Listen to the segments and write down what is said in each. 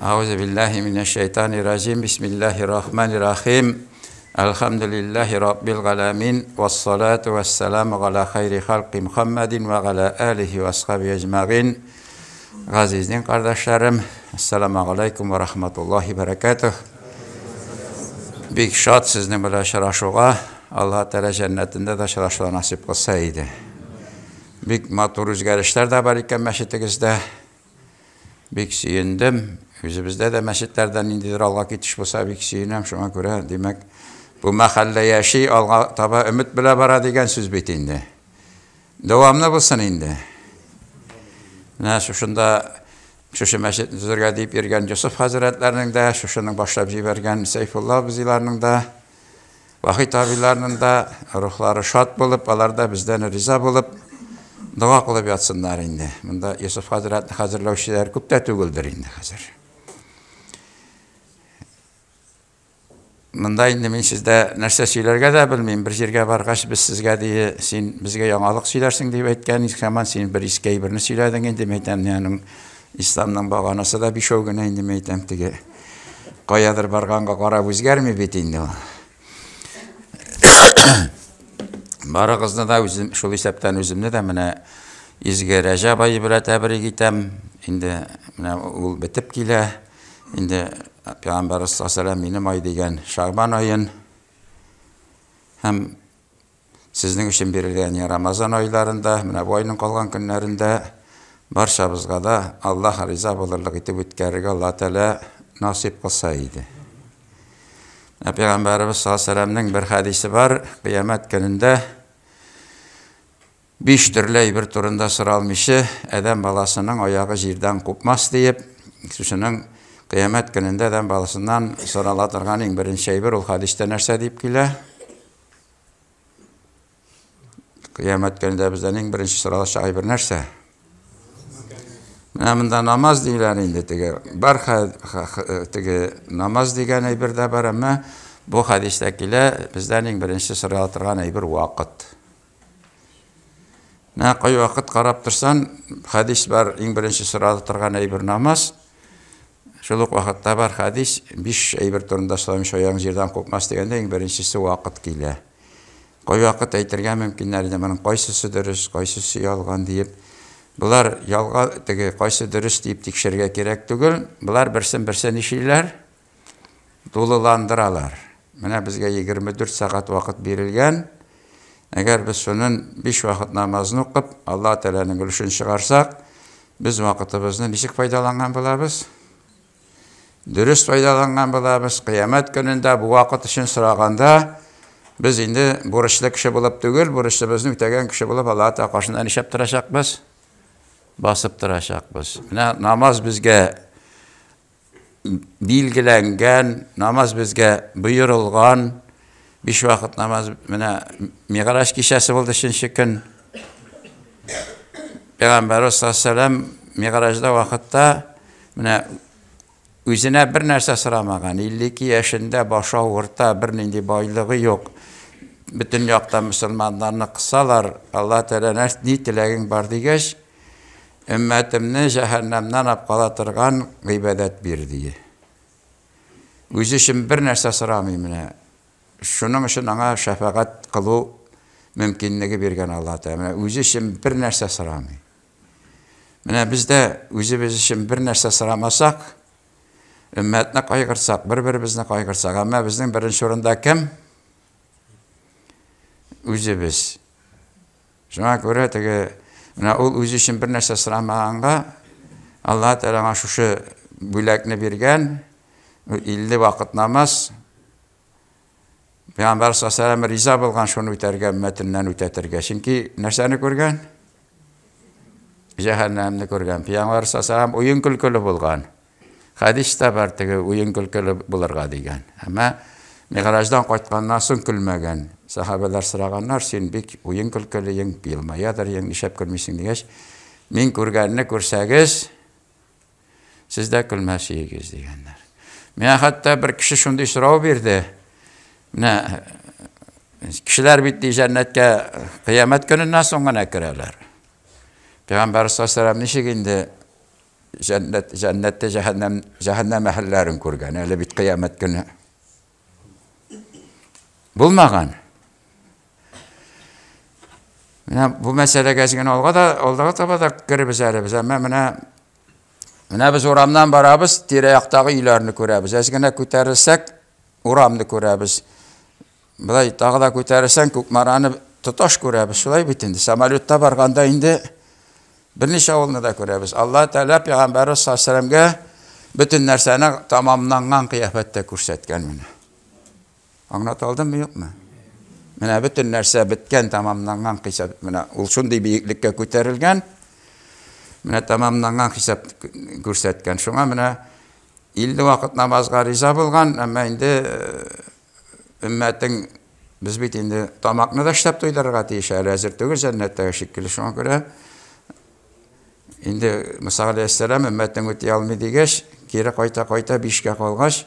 Euzubillahimineşşeytanirracim. Bismillahirrahmanirrahim. Elhamdülillahi Rabbil alemin. Vessalatu vesselamu ala hayri halqi Muhammedin ve ala alihi ve ashabi ecma'in. Azizin kardeşlerim, Esselamu aleyküm ve rahmetullahi ve berekatuh. Büyük şad sizinle böyle şaraşuğa, Allah Teala cennetinde de şaraşuğa nasip kılsaydı. Büyük matur rüzgarışlar da var iken meşitimizde. Büyük suyundim. Yüzümüzde de meşitlerden indidir Allah'a gitiş bulsa büyük suyunum. Şuna göre demek bu mahalle yaşı Allah'a tabi ümit bile bara degen söz bitindi. Devamlı bulsun indi. Şunda şu meşit düzürge deyip yergen Yusuf Hazretlerinin de, şunun başlayıp jibergen Seyfullah bizilerinin de, Vahid abilerinin de ruhları şad bulup, onlar da bizden riza bulup, dua kılıp yatsınlar indi. Bunda Yusuf Hazretleri hazırlamışlar, küpte tügüldür indi hazır. Bunda indi men sizde нәрсе сөйләргә дә белмим. Bir җиргә баргач без сезгә ди, син безгә яңалык сөйләрсең дип әйткән, һәман син bir искәй берне сөйләдең инде мәйтәм, ягъни İslamның баганасы да бишәү генә инде мәйтәм теге. Каядыр барганга карап үзгәрми бит инде ул. Барыгызны да үзем шул исәптән үземне дә менә изге Рәҗәб айы белән тәбрик итәм. Инде менә ул бетеп килә. Инде Peygamber sallallahu benim ay degen Şaban ayın hem sizin için belirlenen Ramazan aylarında, bu ayının kalan günlerinde barşabızga da Allah rıza bulurluk itip ötkərige Allah Teala nasip kılsaydı. Peygamberimiz sallallahu aleyhi ve sellem'nin bir hadisi var. Kıyamet gününde 5 türlü bir turunda sıralmışı Adem balasının ayağı jirden kopmaz deyip kişinin Kıyamet gününde Adem balasından soralatırgan en birinci bir ol hadiste нәрсе deyip kile. Kıyamet gününde bizden en birinci soralatacak bir нәрсе. Bunda namaz deyler indi tege. Bar tege namaz degen bir de bar ama bu hadistekile bizden en birinci soralatırgan bir vakit. Ne koy vakit karab tursan hadis bar en birinci soralatırgan bir namaz. Şuluk vakitte var hadis, 5 bir turunda salamış ayağın jirden kopmaz degende en birincisi vakit kile. Koy vakit aytırgan mümkünleri bunun qaysisi dürüst, qaysisi yalgan deyip, bular yalga tege qaysı dürüst deyip tekşirge gerek tügül, bular birsin işiler dolulandıralar. Mene bizge 24 saat vakit berilgen, eğer biz şunun 5 vakit namazını okup Allah Teala'nın gülüşünü çıkarsak, biz vakitimizni nişik faydalangan bulabız? Dürüst faydalangan bulabız. Kıyamet gününde bu vakit için sıraganda biz indi buruşlu kişi bulup tügül, buruşlu bizni ütegen kişi bulup Allah Teala karşından işep duracakbız. Basıp duracakbız. Namaz bizge bilgilengen, namaz bizge buyurulgan, 5 vakit namaz, Mi'raj kişesi buldu şinşi gün. Peygamber sallallahu aleyhi ve sellem Mi'rajda vakitte özüne bir нәрсе sıramagan. 52 yaşında başa orta bir nindi baylığı yok. Bütün yakta Müslümanlarını kısalar. Allah Teala ne tilegin var digeç. Ümmetimni cehennemden apkalatırgan gıybedet bir diye. Özü için bir нәрсе sıramayım. Şunun için ona şefaat kılı mümkünlüğü bergen Allah Teala. Özü için bir нәрсе sıramayım. Biz de özümüz için bir нәрсе sıramasak, ümmetine kaygırsak, birbirimizni kaygırsak, ama bizden birinci orunda kim? Özümüz. Şuna göre tege, o özü için bir нәрсе sıramağında Allah Teala şu bülekni bergen, 50 vakit namaz, Peygamber sallallahu aleyhi ve sellem riza bulgan şunu ütergen, ümmetinden ütetirgen. Çünkü nərsəni görgen? Cehennemni görgen. Peygamber sallallahu aleyhi ve sellem oyun külkülü bulgan. Hadiste var tege oyun külkülü bulurga degen. Ama Mi'rajdan qaytgandan soň külmegen. Sahabeler sıraganlar sen bek oyun külkülü yen bilmayadır, yen işep görmüşsün degech. Men görgenini görsegiz siz de külmäsiyiz degenler. Men hatta bir kişi şunday soraw berdi. Kişiler bitti cennetke kıyamet gününden sonra ne kirerler? Peygamber sallallahu aleyhi ve sellem nişiginde Cennette cehennem ehillerin kurgan. Öyle bir kıyamet günü. Bulmagan. Bu mesele gezgin oldu da kiribіз biz. Mine biz uramdan barabız, tireyaqtagı uylarını körəbiz. Ezgine köterirsek, uramını körəbiz. Bulay tağı da köterirsen, kukmaranı tutaş körəbiz. Şulay bitindi. Samalyotta barganda indi, bir neçe olunu da körəbiz. Allah Teala Peygamber sallallahu aleyhi ve sellem'e bütün nerseni tamamlanan kıyafette körsetken mine. Anlatıldım mı yok mu? Mine bütün nerse bitken tamamlanan kıyafet mine. Ulsun diye büyüklükle köterilgen, mine tamamlanan hesap görsetken. Şuna mine illi vakit namazga riza bulgan, ama indi ümmetin biz bit indi tamakını da işlep toylarga deyişeli hazır tügür cennette şekilli. Şuna göre indi Musa aleyhisselam ümmetin ötüye almaydı geç, geri koyta bişke kolgaç,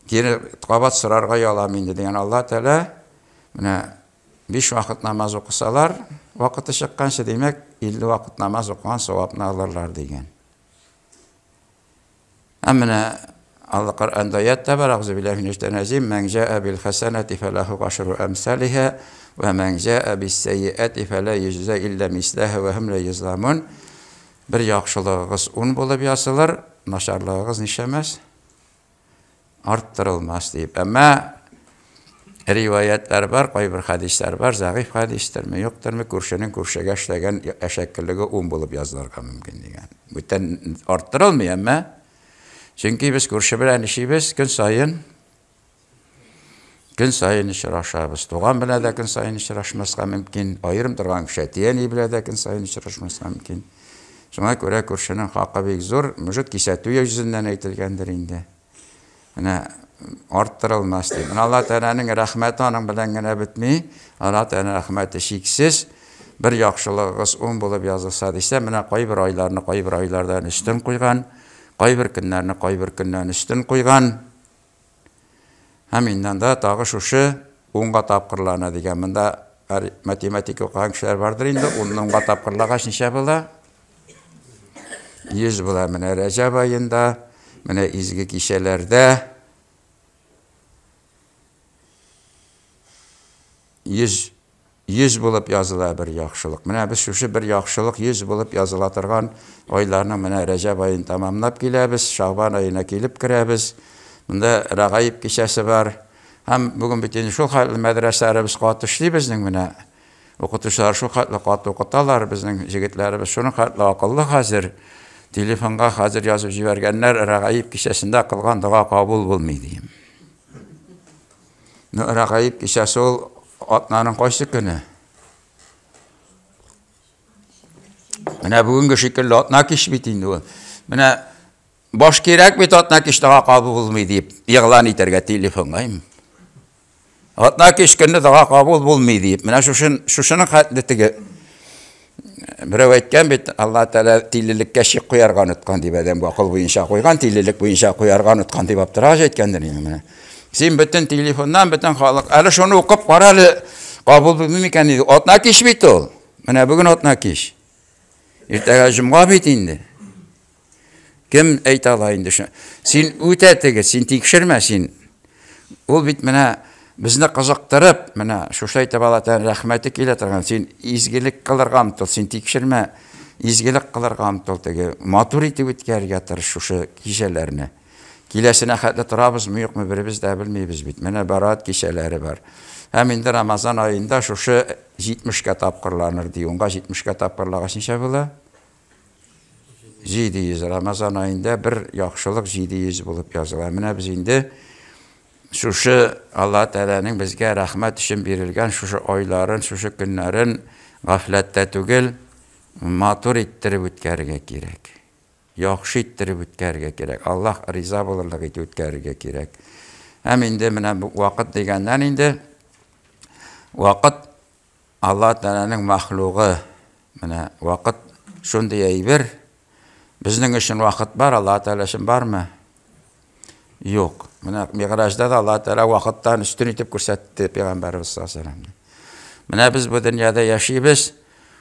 geri qabat sırarga yalam indi diyen Allah Teala mine 5 vakit namaz okusalar, vakiti çıkkansa demek 50 vakit namaz okuyan sevapını alırlar degen. Amine Allah Kur'an'da ayette var. Auzubillahiminashaitanirracim. Men caa bil hasenati felahu aşru emsaliha ve men caa bis seyyiati fela yujza illa mislaha ve hum la yuzlamun. Bir yaxşılığınız 10 bolup yazılır, naşarlığınız neşemez arttırılmaz deyip. Ama rivayetler var, koy bir hadisler var, zayıf hadisler mi yoktur mu? Kurşunun kurşaga işlegen eşekkilliği 10 bolup yazılırga mümkün degen. Bütün arttırılmıyor ama çünkü biz kurşu bilen işimiz gün sayın işraşabız. Doğan bile de gün sayın işraşmazga mümkün. Ayrım durgan küşetiyeni bile de gün sayın işraşmazga mümkün. Şuna göre kurşunun hakkı büyük zor. Müşut kisatuya yüzünden eğitilgendir indi. Yani arttırılmaz deyim. Allah Teala'nın rahmeti onun bilengine bitmeyi. Allah Teala'nın rahmeti şiksiz. Bir yaxşılığınız 10 bulup yazılsa deyse, mine koy bir aylarını koy bir aylardan üstün koygan. Koy bir günlerini koy bir günden üstün koygan. Heminden de tağı şuşu 10'ga tapkırlarına degen. Bunda matematik okuyan kişiler vardır indi. 10'ga tapkırlar kaç neşe bula? 100 bula. Mine Recep ayında, mine izgi kişilerde 100 bulup yazıla bir yaxşılık. Mine biz şuşu bir yaxşılık 100 bulup yazılatırgan aylarını mine Recep ayını tamamlap gelemiz. Şaban ayına gelip girebiz. Bunda ragayip kişesi var. Hem bugün bütün şu xatlı medreselerimiz qatışlı bizning mine. Okutuşlar şu xatlı qatı okutalar bizning jigitlerimiz. Şunun xatlı akıllı hazır. Telefonga hazır yazıp jibergenler ragayip kişesinde kılgan dua kabul bulmaydı. Ragayip kişesi ol atnanın qaysı günü. Mine bugünkü şekilde atna kiş bitindi o. Mine boş kerek bit atna kiş daha kabul bulmaydı deyip yığılan iterge telefongayım. Atna kiş günü daha kabul bulmaydı deyip. Mine şuşunun hatletiga biröv aytgan bit Allah Teala tililikке şik koyargan utkan deyip adam bu akıl boyunca koygan, tililik boyunca koyargan utkan deyip aptıraj etkendir. Sen bütün telefondan bütün halk, hele şunu okup paralı kabul bulmayken dedi. Atna kiş bit ol. Mine bugün atna kiş. İrtega cumğa bitindi. Kim eytalayındı şu? Sen ötetege, sen tekşirme sen. Ol bit mine bizni kızıktırıp, mine şu şeyte balatan rahmeti kiletirgan. Sen izgilik kılırga mıtıl, sen tekşirme. İzgilik kılırga mıtıl tege. Maturiti bitkerge tırış şu kişilerini. Kilesine xatlı turabız mı yok mu birimiz de bilmeyiz bit. Mine barat kişileri var. Hem indi Ramazan ayında şu 70 tapkırlanır diye. Onga 70 tapkırlağa neçe bula? 700. Ramazan ayında bir yaxşılıq 700 bulup yazılar. Mine biz indi şu Allah Teala'nın bizge rahmet için verilgen şu ayların, şu günlerin gaflette tügül matur ittirip ütkerge gerek. Yaxşı ittirip ütkerge gerek. Allah riza bulurluq iti ütkerge gerek. Hem indi mine bu vakit degenden indi vakit Allah Teala'nın mahluğu. Mine vakit şunday bir bizning için vakit var, Allah Teala için var mı? Yok. Mine Mi'rajda da Allah Teala vakittan üstün itip көрсетті Peygamberimiz sallallahu aleyhi ve sellem. Mine biz bu dünyada yaşayız.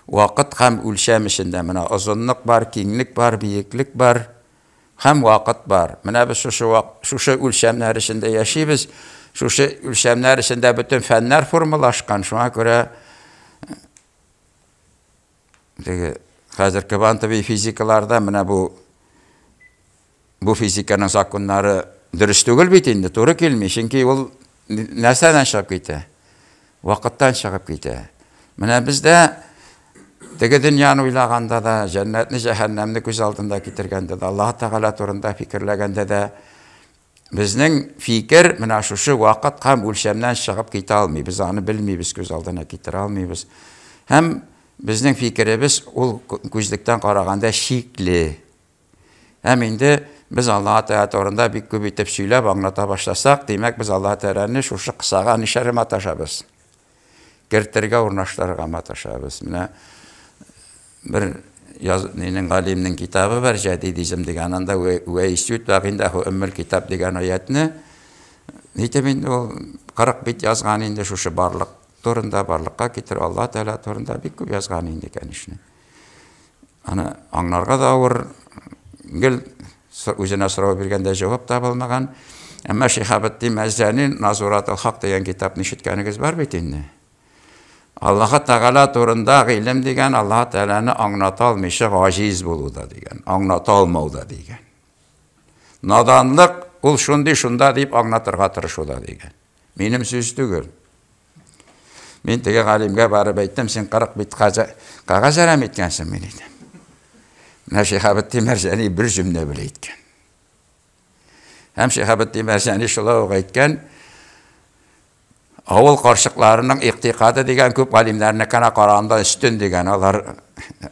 Вакыт һәм үлчәм эчендә менә озынлык бар, киңлек бар, биеклек бар, һәм вакыт бар. Менә без шушы үлчәмнәр эчендә яшибез. Шушы үлчәмнәр эчендә бөтен фәннәр формалашкан. Шуңа күрә хәзерге квантовый физикаларда менә бу физиканың законнары дөрес түгел бит инде, туры килми. Чөнки ул нәрсәдән чыгып китә? Вакыттан чыгып китә. Менә бездә теге дөньяны уйлаганда да, җәннәтне, җәһәннәмне күз алдында китергәндә дә, Аллаһ Тәгалә турында фикерләгәндә дә, безнең фикер менә шушы вакыт һәм үлчәмнән чыгып китә алмый. Без аны белмибез, күз алдына китерә алмыйбыз. Һәм безнең фикеребез ул күзлектән караганда шикле. Һәм инде biz Аллаһ Тәгалә турында бик күп итеп сөйләп аңлата башласак, димәк без Аллаһ Тәгаләне шушы кысага нишәр маташабыз. Кертергә урнаштырырга маташабыз. Менә bir yazının galimnin kitabı var, Jadidizm degen anda ve istüt ve gindahu ümmül kitap degen ayetini nitemin o 40 bit yazgan indi şuşu barlık turunda barlıkka getir Allah Teala turunda bir küp yazgan indi kenişini. Ana anlarga da olur gel üzerine soru birgende cevap tabilmagan. Ama Şehabeddin Mezzani'nin Nazurat-ı Hak degen kitap nişitkeniz var bitindi. Allah Teala turunda ilim degen Allah Teala'nı anlata almışı gaciz buluda degen, anlata almauda degen. Nadanlık ul şunda deyip anlatırga tırışuda degen. Benim söz tügül. Men tege galimge barıp aytdım, sen 40 bit qağaz aram etkensin men dedim. Mena Şehabeddin Merzani bir cümle bile etken. Hem Şehabeddin Merzani şula aytken, Avul qarşıqlarının iqtiqadı degen köp alimlerine kana qarağında üstün degen, onlar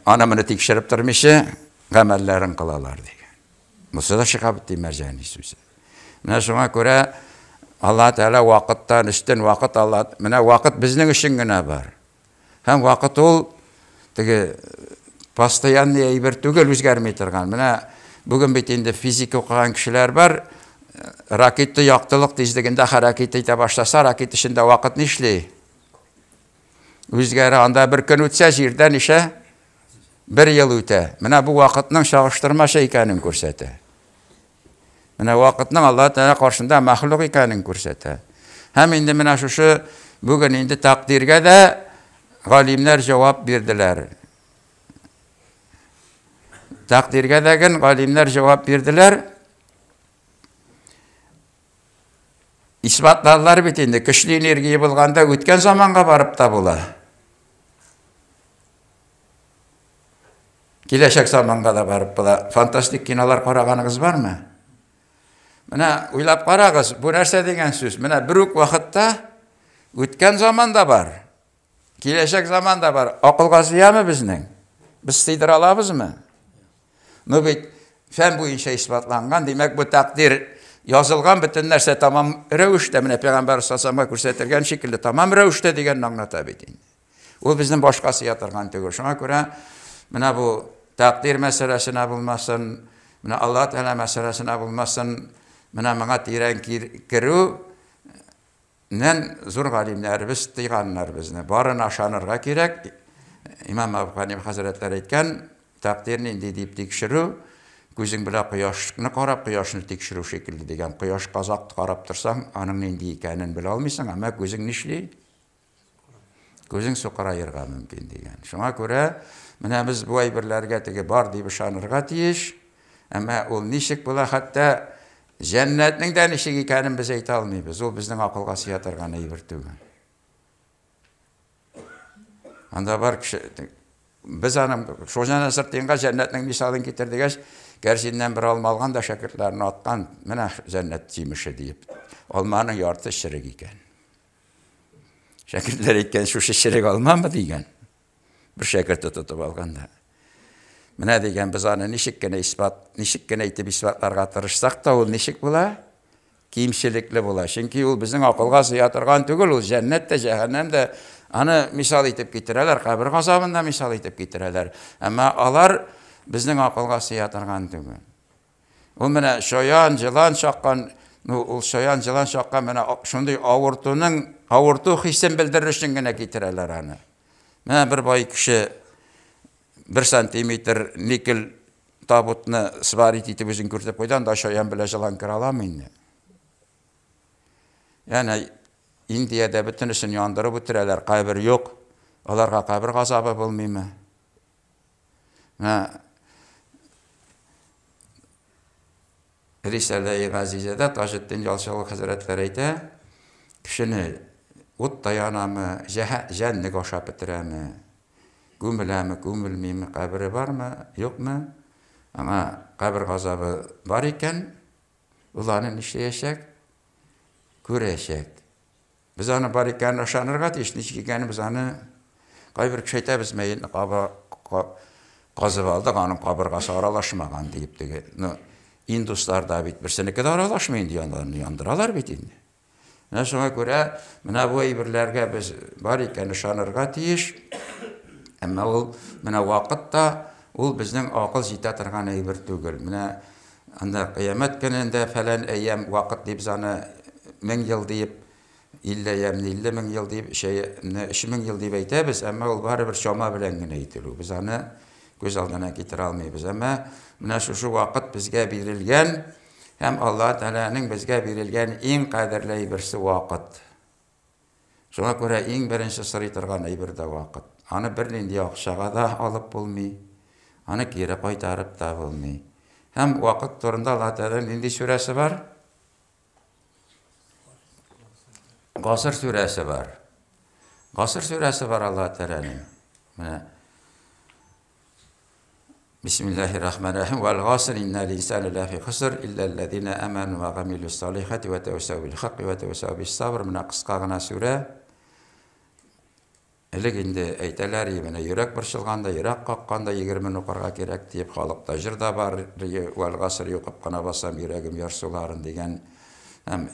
anamını tekşirip durmuşu, gamellerin kılalar degen. Musa da Şehabeddin Merzani sözü. Mena şuna göre Allah Teala vakıttan üstün vakıt Allah, mena vakıt bizning üçün gene var. Hem vakıt ol, tege pastayanlı eyber tügel üzgermey turgan. Mena bugün bitinde fizik okuyan kişiler var. Raketli yaktılık tezliginde hareket ete başlasa raket içinde vakit nişli. Üzgeri anda bir gün ötse jirden işe bir yıl öte. Mena bu vakitinin şağıştırma şey ikanin görsete. Mena vakitinin Allah Teala karşında mahluk ikanin görsete. Hem indi mena şuşu bugün indi takdirge de galimler cevap verdiler. Takdirge de galimler cevap verdiler. İsbatlarlar bitindi. Kışlı energiyi bulganda ötken zamanga barıp da bula. Kileşek zamanga da barıp bula. Fantastik kinolar qarağanınız var mı? Mena uylap qarağız. Bu nerse degen söz. Mena bir vakitte ötken zaman da var. Kileşek zaman da var. Akılga sığar mı bizning? Biz sıydır alabız mı? Nubit fen bu inşa isbatlangan. Demek bu takdir yazılgan bütün nerse tamam rövüşte, mine Peygamber sallallahu ko'rsatilgan şekilde tamam rövüşte degen anlata bitin. O bizden başkası yatırgan tügül. Şuna göre mine bu takdir meselesine bulmasın, mine Allah Teala meselesine bulmasın, mine mana tiren kiru nen zor galimlerimiz tıйганlar bizne. Barın aşanırga gerek. İmam Ebu Hanife Hazretleri aytgan takdirini indi deyip tekşiru. Gözün bilə quyoshni qarab, quyoshni tekshiruv şekilde degen. Quyosh qazaqni qarab tursan, anın nendi ekanini bila olmaysan, ama gözün nishli? Gözün so'qirayirga mumkin degen. Şuna göre, mena biz bu aybirlarga tege bar deyip ishonirga tiyish, ama ol nishik bo'la, hatta jannatning da nishik ekanini biz ayta olmaymiz. O bizning aqlga sig'atirgan aybir tugul. Anda bar kishi biz anam Sho'jan Sirtinga jannatning misolini keltirdik. Gerçinden bir alma algan da şakirtlerini atkan, mena cennetliymişi deyip, almanın yarısı şirik iken. Şakirtler iken şu şirik alman mı diygen? Bir şakirti tutup algan da. Mena diygen biz anı nişikkene itip isbatlarga tırışsak da ol nişik bula? Kiyimşilikli bula. Çünkü ol bizim akılga sıyatırgan tügül, ol cennette, cehennemde anı misal itip getireler, kabir gazabında misal itip getireler. Ama alar bizning aqlga sıyatırgan tügül. O mena şoyan, jılan şaqqan, o şoyan, jılan şaqqan mena şunday avurtu hissin bildirir üçün gene getireler anı. Mena bir boy kişi 1 сантиметр никель табутны сварить итеп үзен күрсәтеп куйды, анда шаян белән җылан кыра аламы инде? Яны Индиядә бөтенесен яндырып үтерәләр, кабер юк. Аларга кабер газабы булмыймы? Рисалә-и Газизәдә Таҗетдин Ялчылык хәзрәтләре әйтә, кешене ут таянамы, җәннек ашап бетерәме, күмеләме, күмелмиме, кабере бармы, юкмы? Аңа кабер газабы бар икән, ул аны нишләячәк? Күрәчәк. Biz аны бар икәнен ышанырга тиеш, ничек икәнен без аны кайбер кеше әйтәбез, мәйетне казып алдык, аның кабыргасы аралашмаган дип теге. Индустар да бит берсенеке дә аралашмый инде, яндыралар бит инде. Менә шуңа күрә, менә бу әйберләргә без бар икәнен ышанырга тиеш. Әмма ул менә вакытта ул безнең акыл җитә торган әйбер түгел. Менә анда кыямәт көнендә фәлән әйям вакыт дип заны 1000 ел дип 50 мең ел дип 3000 ел дип әйтәбез, әмма ул барыбер чама белән генә әйтелү. Без аны күз алдына китерә алмыйбыз. Әмма менә шушы вакыт безгә бирелгән һәм Алла Тәгаләнең безгә бирелгән иң кадерле берсе вакыт. Шуңа күрә иң беренче сорый торган әйбер дә вакыт. Аны бернинди акчага да алып булмый, аны кире кайтарып та булмый. Һәм вакыт турында Алла Тәгаләнең нинди сүрәсе бар? Гасыр сүрәсе бар. Гасыр сүрәсе бар Алла Тәгаләнең. Менә Bismillahirrahmanirrahim. Wal ghasr innal insana lafi khusr illa alladhina amanu wa amilus solihati wa tawassaw bil haqqi wa tawassaw bis sabr. Менә кыска гына сүрә. Элек инде әйтәләр, менә йөрәк борчылганда, йөрәк какканда 20 укырга кирәк дип халыкта җырда бар. Wal ghasr юкып кына басам йөрәгем ярсуларын дигән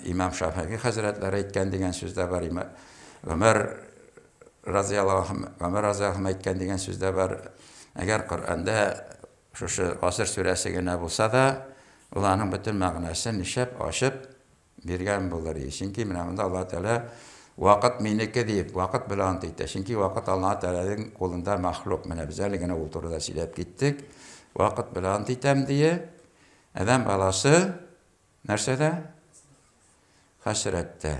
İmam Şafii Hazretleri әйткән дигән сүздә бар. Ömer разияллаһу анһу әйткән дигән сүздә бар. Әгәр Коръәндә шушы Гасыр сүрәсе генә булса да, ул аның бөтен мәгънәсен нишәп ачып биргән булыр. Чөнки менә монда Алла Тәгалә вакыт минеке дип, вакыт белән әйтә. Чөнки вакыт Алла Тәгаләнең кулында мәхлук. Менә без әле генә ул турыда сөйләп киттек. Вакыт белән әйтәм дие. Адам баласы нәрсәдә? Хәсрәттә.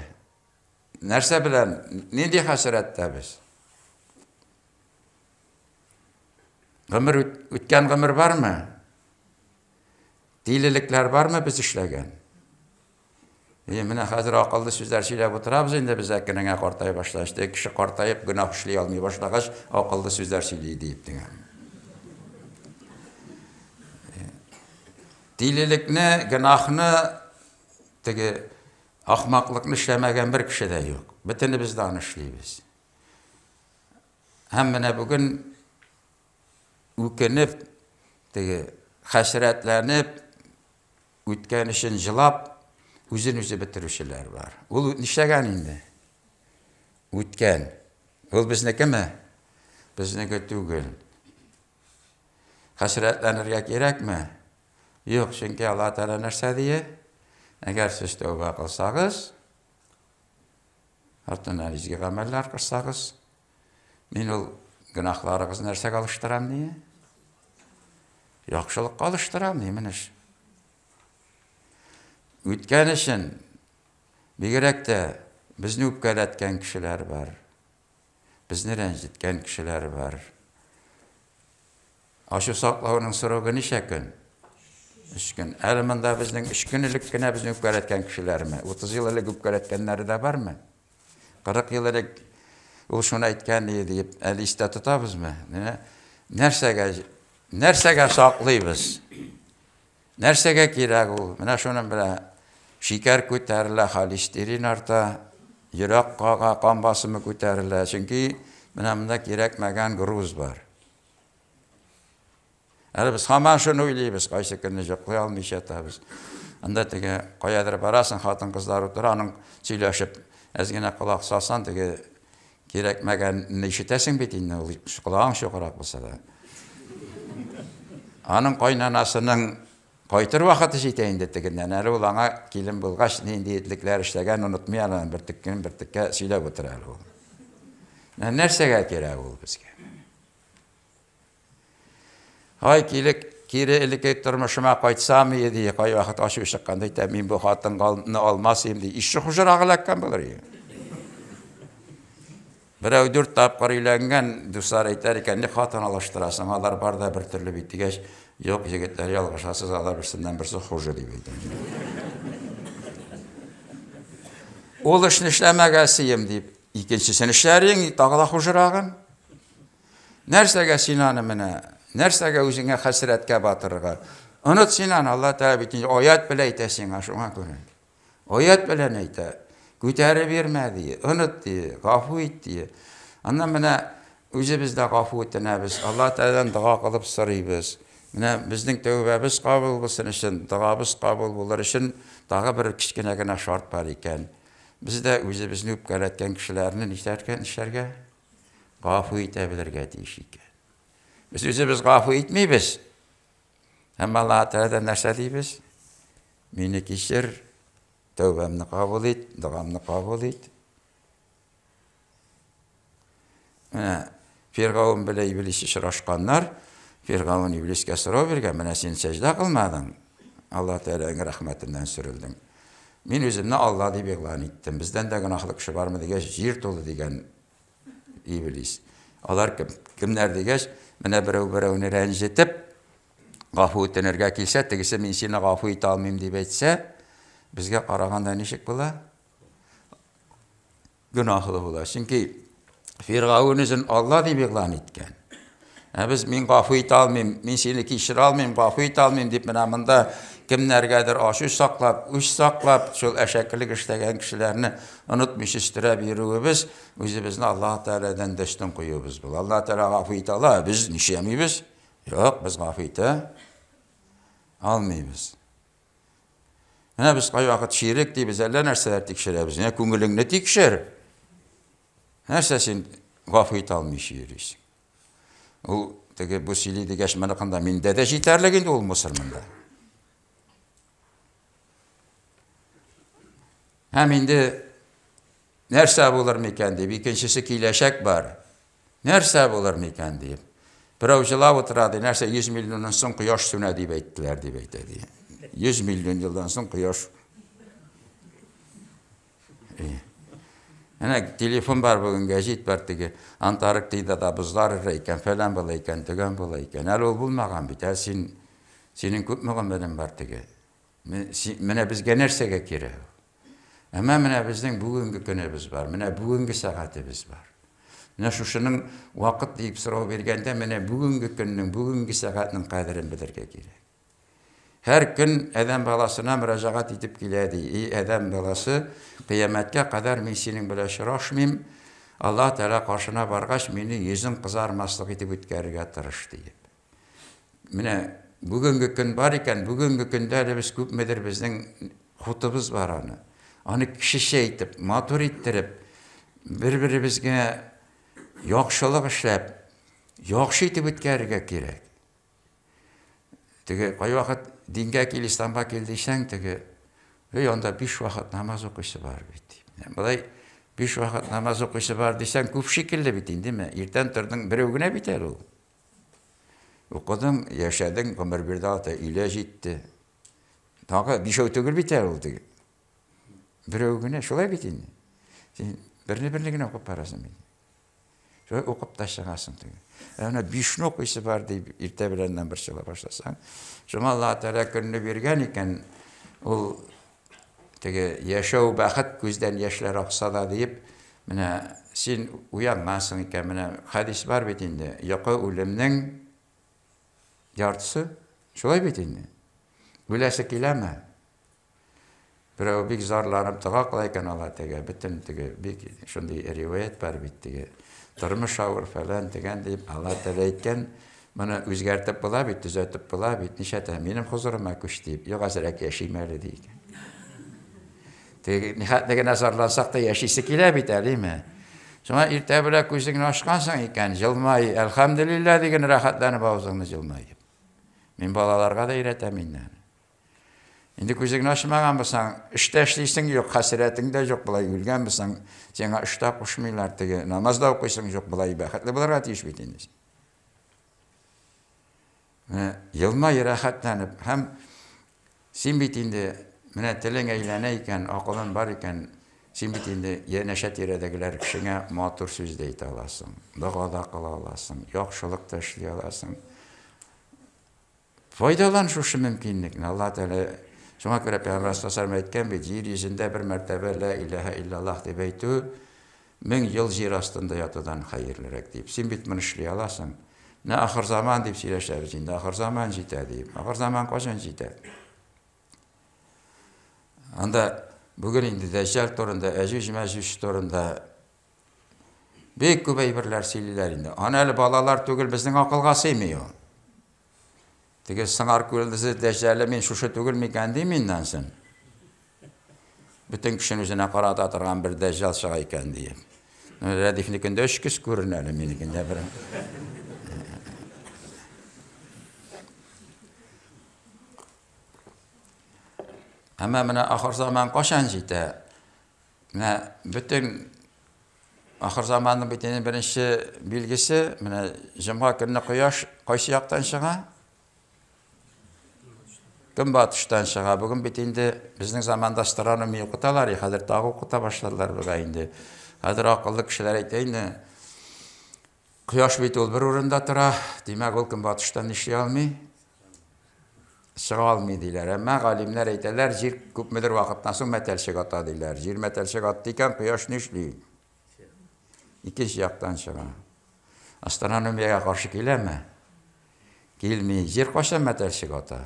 Нәрсә белән? Нинди хәсрәттә без? Гомер үткән гомер бармы? Тилелекләр бармы без эшләгән? Менә хәзер акыллы сүзләр сөйләп утырабыз инде, без әкренәгә картай башлашты. Кеше картаеп гөнаһ эшли алмый башлагач, акыллы сүзләр сөйли дип дигән. Тилелекне, гөнаһны, теге ахмаклыкны эшләмәгән бер кеше дә юк. Бөтенебез дә аны эшлибез. Һәм менә бүген үкенеп, теге хәсрәтләнеп, үткән өчен җылап, үзен үзе бетерүчеләр бар. Ул нишләгән инде? Үткән. Ул безнекеме? Безнеке түгел. Хәсрәтләнергә кирәкме? Юк, чөнки Алла Тәгалә нәрсә дия? Әгәр сез тәүбә кылсагыз, артыннан изге гамәлләр кылсагыз, мин ул гөнаһларыгызны нәрсәгә алыштырам дия? Яхшылыкка алыштырам дия, менә. Үткән өчен бигрәк тә безне үпкәләткән кешеләр бар. Безне рәнҗеткән кешеләр бар. Ашу саклауның срогы ничә көн? 3 көн. Әле монда безнең 3 көнлек кенә безне үпкәләткән кешеләрме? 30 ел элек үпкәләткәннәре дә бармы? 40 ел элек ул шуны әйткән дип, әле истә тотабызмы? Нәрсәгә саклыйбыз? Нәрсәгә кирәк ул? Менә шуның белән шикәр күтәрелә, холестерин арта, йөрәк кага, кан басымы күтәрелә. Чөнки менә монда кирәкмәгән груз бар. Әле без һаман шуны уйлыйбыз, кайсы көнне җоклый алмыйча ятабыз. Анда теге каядыр барасың, хатын-кызлар утыра, аның сөйләшеп, әзгенә кулак салсаң, теге кирәкмәгәнне ишетәсең бит инде, ул кулагың шугырак булса да. Аның кайнанасының кайтыр вакыты җитә инде тегеннән, әле ул аңа килен булгач, нинди этлекләр эшләгән унытмый ала, бер теккә сөйләп утыра әле ул. Нәрсәгә кирәк ул безгә? Hay kiri ilike turmuşuma qaytsam edi, qay vaqt aşı çıqqanda təmin bu xatınını almasayım diye işi hujurağılakkan bulur ya. Birəv 4 tapqır uylangan dostlar aytar ekan, "Ne xatan alıştırasan? Alar barda bir türlü bitdigeç, yo'q yigitlar yalğışasız alar birsinden birsi hujur" deyip aytar. Ol işni işləməgəsiyim deyip, ikincisini işlərin, dağla hujurağın. Nərsəgə sinanı mənə, nərsəgə özünə xəsirətgə batırığa. Unut sinan, Allah Teala bitince ayet bile eytesin şuna göre. Ayet bile neyte. Güteri verme diye, unut diye, gafu et diye. Andan mənə özü bizdə gafu etdinə biz. Allah Teala'dan dua qılıp sırıyız. Mənə bizдің tövbəmiz qabul bulsun için, duamız qabul bulur için daha bir kiçkinəgənə şart var iken. Bizdə özü bizni öpkələtken kişilərinin işlərgə gafu etebilirge deyişik. Biz özümüz gafu etmeyiz. Hem Allah Teala'dan нәрсә deyimiz? Meni kişir, tövbemni kabul et, duamni kabul et. Firavun bile iblis işraşkanlar, Firavun iblis'e soru vergen, "Mene sen secde kılmadın. Allah Teala'nın rahmetinden sürüldün." Men özümni Allah deyip ilan ettim. Bizden de günahlı kişi var mı diye jir dolu degen iblis. Alar kimler diye mene birevini rencitip gafu ettenirge kilse, tegisi men seni gafu ete almayayım deyip etse, bizge qaraganda neşik bula? Günahlı bula. Çünkü Firavun özün Allah deyip ilan etken. Biz men gafu ete almayayım, men seni kişir almayayım, gafu ete almayayım deyip menamında kimlergedir aşı saklap, üç saklap, şol eşeklilik işlegen kişilerini unutmuş istire birimiz, özümüzün Allah Teala'dan destin koyuyoruz bu. Allah Teala gafu ete ala, biz nişeyemiyiz. Yok, biz gafu ete almayız. Yani biz kay vakit şirik deyip biz elle nerseler tikşiremiz. Ne kungulun tikşir. Nersesin gafu ete almayış yeriyiz. Bu siliydi geçmeni kanda min dede jiterleginde ol Mısırmında. Hem indi nerse bulur mekan deyip, ikincisi kileşek var. Nerse bulur mekan deyip. Biravcılar oturadı, nerse 100 milyonun son kıyaş süne deyip ettiler deyip ettiler. 100 milyon yıldan son kıyaş. Yani telefon var bugün, gecit var ki, Antarktika'da da buzlar ireyken, falan bulayken, tügen bulayken. El ol bulmagan biter, senin köpmüğün benim var ki. Mene biz genersege kere. Ama mene bizden bugünkü günümüz var, mene bugünkü saatimiz var. Mene şuşunun vakit deyip sıra vergende, mene bugünkü günün, bugünkü saatinin kadrini bilirge gerek. Her gün adam balasına müracaat edip geledi. Ey adam balası, kıyametke kadar men senin bile şıraşmayayım. Allah Teala karşına bargaç meni yüzün kızarmaslık edip ötkərige tırış deyip. Mene bugünkü gün var iken, bugünkü günde biz köpmedir bizden hutubuz var onu. Onu kişi etip, matur ettirip, bir-birimizge yaxşılık işlep, yaxşı etip ötkərige gerek. Tege kay vakit dinge kel İslam'a geldiysen tege onda 5 vakit namaz okuyusu var bitti. Yani bulay 5 vakit namaz okuyusu var diysen köp şekilde bitin değil mi? Erten tırdın bir ögüne biter o. Okudun, yaşadın, ömür bir daha da ilaç etti. Daha bir şey ötügül biter oldu. Bir ögüne şolay bitin. Birini güne okup parasın bitin. Şöyle okup taşıgasın tege. Yani bişni okuyusu var deyip irtebilenden bir şeyle başlasan. Şuma Allah Teala gününü vergen iken o yaşav bakıt gözden yaşlar aksada deyip sen uyanmasın iken hadis var bitinde. Yaka ölümün yartısı şolay bitinde. Ülesi kileme. Birey bir zarlanıp tıqaqlayken Allah Teala bütün şundi rivayet var bitti. Tırmış ağır falan degen deyip Allah Teala etken bana özgertip bula bit, düzeltip bula bit, nişete benim huzuruma kuş deyip, yok azırak yaşayım öyle deyken. Nihat degen azarlansak da yaşayısı kile bit, değil mi? Sonra irtebile kuşunu aşkansan iken, jılmayı, elhamdülillah degen rahatlanıp ağzını jılmayıp. Men balalarga da ireteminler. Şimdi kuşunu aşmagan mısın, işte işleysin yok, hasiretin de yok, bulay ülgen mısın, sana işte kuşmaylar degen, namazda okuysun yok, bulay bakatlı bularga tiyiş bitiniz. Yılmayı rahatlanıp hem sen bitinde mene telin eylene iken, akılın var iken sen bitinde yeneşet yeredekiler kişine matur söz deyit alasın. Dağada kala alasın. Yakşılık taşlay alasın. Faydalan şu mümkünlükle. Allah Teala şuna göre Peygamber sallallahu etken bir yeryüzünde bir mertebe la ilahe illallah debeytü 1000 yıl yer astında yatıdan hayırlırek deyip. Sen bitmeni işlay alasın. Ne ahir zaman deyip söyleşler içinde. Ahir zaman jite deyip. Ahir zaman kaçan jite. Anda bugün indi Deccal torunda, Ecüc Mecüc torunda büyük kübeybirler sililer indi. Analı balalar tügül bizden akılga sığmıyor. Tege sığar küldüzü Deccal'e men şuşu tügül miken deymindensin. Bütün kişinin üzerine karata atırgan bir Deccal şağa iken deyip. Redifnikinde öşküs görüneli menikinde bir. Ama mene ahir zaman kaçan jite? Bütün ahir zamanın bitinin birinci bilgisi mene Cuma günü Quyosh qaysi yaktan çığa? Gün batıştan çığa. Bugün bitinde bizning zamanda astronomi okutalar ya, hazır dağ okuta başladılar bu indi. Hazır akıllı kişiler aytaydı. Quyosh bit ol bir orunda tura, demek ol gün batıştan işley almay. Çığa almay deyler. Ama alimler aytırlar, jir köp müdür vaqtdan soň metelşek ata deyler. Jir metelşek atdykan Quyosh nişli. İkinci yaktan çığa. Astronomiyaga qarşı keleme. Kelmey. Jir qaçan metelşek ata.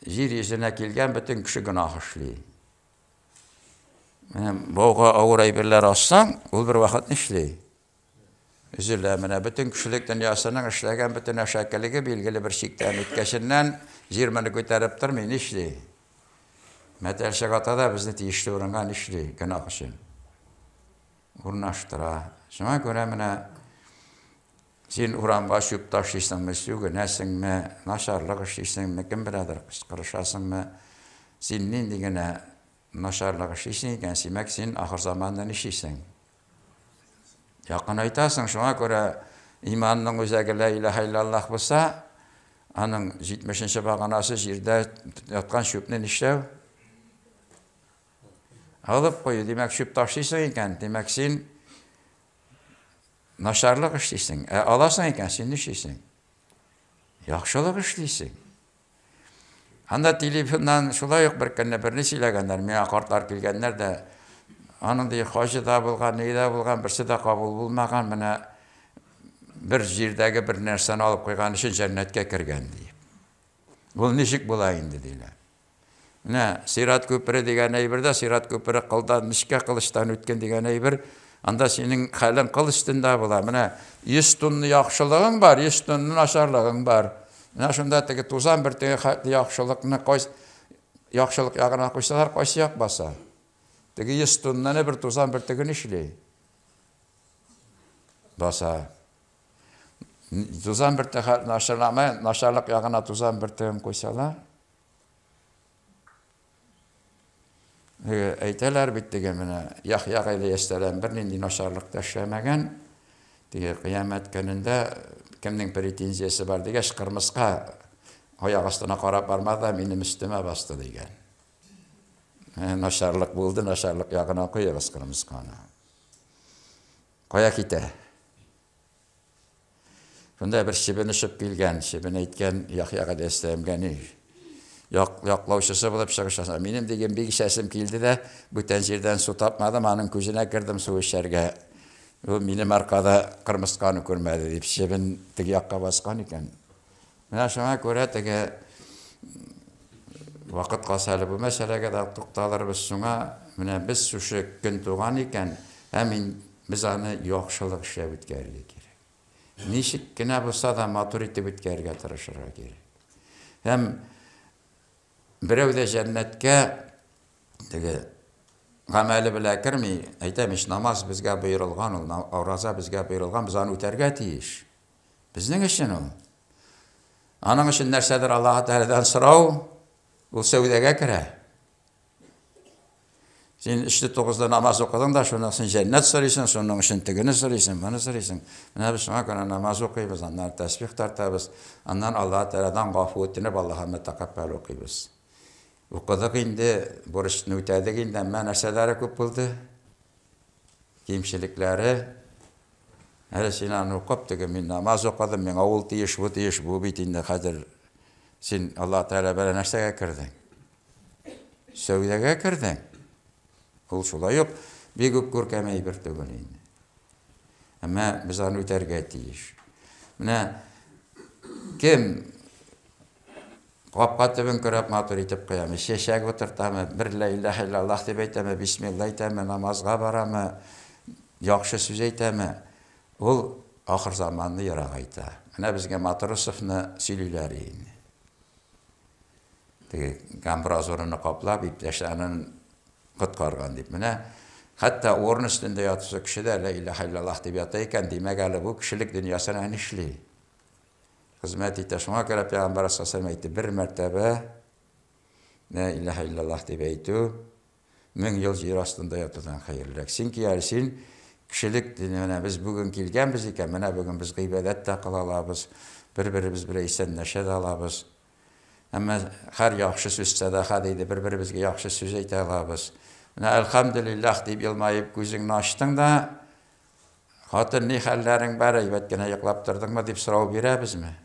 Jir yüzüne kelgen bütün kişi günah işley. Boğa ağır aybirler assan, ol bir vaqt nişli. Üzüller mene bütün kişilik dünyasının işlegen bütün aşakeligi bilgili bir şikten ötkeşinden jirmeni köterip durmay nişli. Metelşek ata da bizni tiyişli uğrunga nişli günah için. Urnaştıra. Şuna göre mene sen uğranba şüp taşıysın mı, sügünesin mi, naşarlık işleysin mi, kim birader kışkırışasın mı, senin digine naşarlık işleysin iken simek sen ahir zamandan işleysin. Yakın aytasın, şuna göre imanının özəgi la ilahe illallah bolsa, anın 70. bağanası jirde yatkan şüpnen işlev. Alıp koyu, demek şüp taşıysın iken, demek sen naşarlık işleysin. Alasın iken sen işleysin. Yaxşılık işleysin. Anda telefondan şulay yok bir kenne birini söylegenler, mene kartlar kelgenler de anın diye hacı da bulgan, neyde bulgan, birisi de kabul bulmagan, mene bir jirdagi bir nerseni alıp koygan için cennetke kirgen deyip. Bu nişik bulayındı deyler. Mene Sirat köpürü degen aybirde, Sirat köpürü kıldan, nişke kılıçtan ötken degen aybir, anda senin halin kıl üstünde bula. Mene 100 tonlu yaxşılığın var, 100 tonlu naşarlığın var. Mene şunda teki tuzan bir teki yaxşılık yağına koysalar, qaysı yak basa. Teki 100 tonlu bir tuzan bir teki nişli. Basa. Tuzan bir teki naşarlık yağına tuzan bir teki koysalar. Aytalar bittige mene Yahya aleyhisselam bir nindi naşarlık taşlamagan. Diye kıyamet gününde kimning pretenziyasi var degeç kırmızıqa ayak astına qarab barmada benim üstüme bastı degen. Naşarlık buldu, naşarlık yağına koyarız kırmızıqana. Koya kite. Bunda bir şibin işip bilgen, şibin aytgan Yahya aleyhisselam gani. Yoqlovchisi bo'lib chiqishasa, menim degan bir sesim keldi de butun yerdan suv topmadim, aning ko'zine kirdim suv isharga. U menim orqada qirmisqani ko'rmadi deb shibin tigi yoqqa bosgan ekan. Mana shunga ko'ra tigi vaqt qolsa bu masalaga da to'xtalamiz shunga. Mana biz shu kun tug'an ekan, ham biz ani yaxshilik ishlab o'tkazishga kerak. Nechikgina bo'lsa da maturity o'tkazishga tirishishga kerak. Ham birov da jannatga tigi amali bilan kirmay, aytamiz namoz bizga buyurilgan, roza bizga buyurilgan, biz uni o'targa tiyish. Bizning ishimiz u. Aning uchun narsadir Alloh taoladan so'rov, bu savdoga kirar. Sen 3-9'da namaz okudun da şundan sen cennet soruyorsun, şunun için tigini soruyorsun, bunu soruyorsun. Mine biz şuna göre namaz okuyuz, ondan tesbih tartabız, ondan Allah Teala'dan gafur ettinip Allah'a metakabbel okuyuz. Okuduk indi, borçlu ötedik indi, ama narsaları köp buldu. Kimçilikleri, her şeyini okup da men namaz okudum, men avul tiyiş, bu tiyiş, bu bitinde kadir. Sen Allah Teala böyle narsaya kirdin. Söydege kirdin. Ol şulay yok. Bir gök görkemeyi bir tügün. Ama biz onu öterge tiyiş. Mine kim Qapqatı ben körep matur itip kıyamı. Şeşek oturtamı, bir la ilahe illallah deb aytamı, bismillah aytamı, namazga baramı, yaxşı söz aytamı. Ol ahir zamanını yarağa ayta. Mine bizge Matrosovni söyleyleri. Gambrazorunu qaplab, ipleşanın qutqargan deb. Mine hatta o'rin üstünde yatsa kişi de la ilahe illallah deb yatayken demek bu kişilik dünyasına enişli. Hizmet etti. Şuna göre Peygamber Aleyhisselam etti. Bir mertebe la ilahe illallah deb aytı. 1000 yıl yer astında yatıdan hayırlırak. Çünki yarısın kişilik dünyana biz bugün kelgenmiz eken, mana bugün biz gıybedet de kıla alabız. Bir-birimiz bile isenleşe de alabız. Ama her yaxşı söz sadaqa deydi. Bir-birimizge yaxşı söz ayta alabız. Mana elhamdülillah deyip yılmayıp gözünü açtın da hatır ne hallerin bari aybetkene yıklap tırdın mı deyip sırau beremiz mi?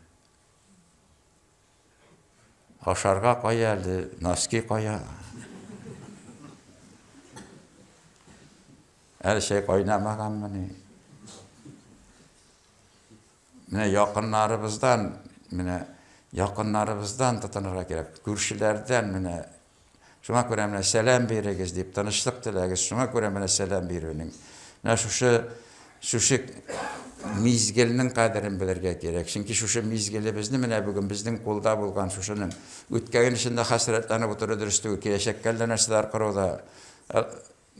Aşarga koyaldı, naski koya. Her şey koynamagan mı ne? Mine yakınlarımızdan tutanıra gerek. Görüşülerden mine şuna göre mine selam beririz deyip tanıştık dileriz. Şuna göre mine selam berinin. Mine şu mizgilinin qadrini bilirge gerek. Çünki şu mizgili bizni mine bugün bizden kolda bulgan şunun ötken içinde hasretlanıp oturuduruştu. Keşekkelden narsalar qıruda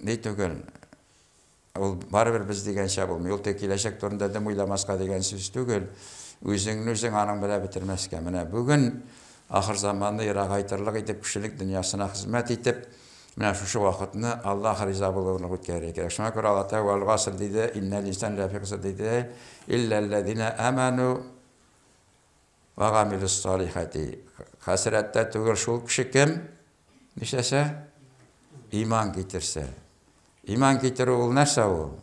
ne tügül. Ol baribir biz degan şey olmuyor. Yol tekileşek turunda da uylamasqa degan söz tügül. Özün anın bile bitirmezken. Mine bugün ahir zamanda yarağa aytırlık edip kişilik dünyasına hizmet edip mine şu vakitini Allah rıza bulduğunu ötkere gerek. Şuna göre Allah Teala vasıl dedi. İnnel insan lafi kısır dedi. İllellezine amenu ve gamilus salihati. Hasrette tügül şul kişi kim? Nişese? İman getirse. İman getirir ol nerse o?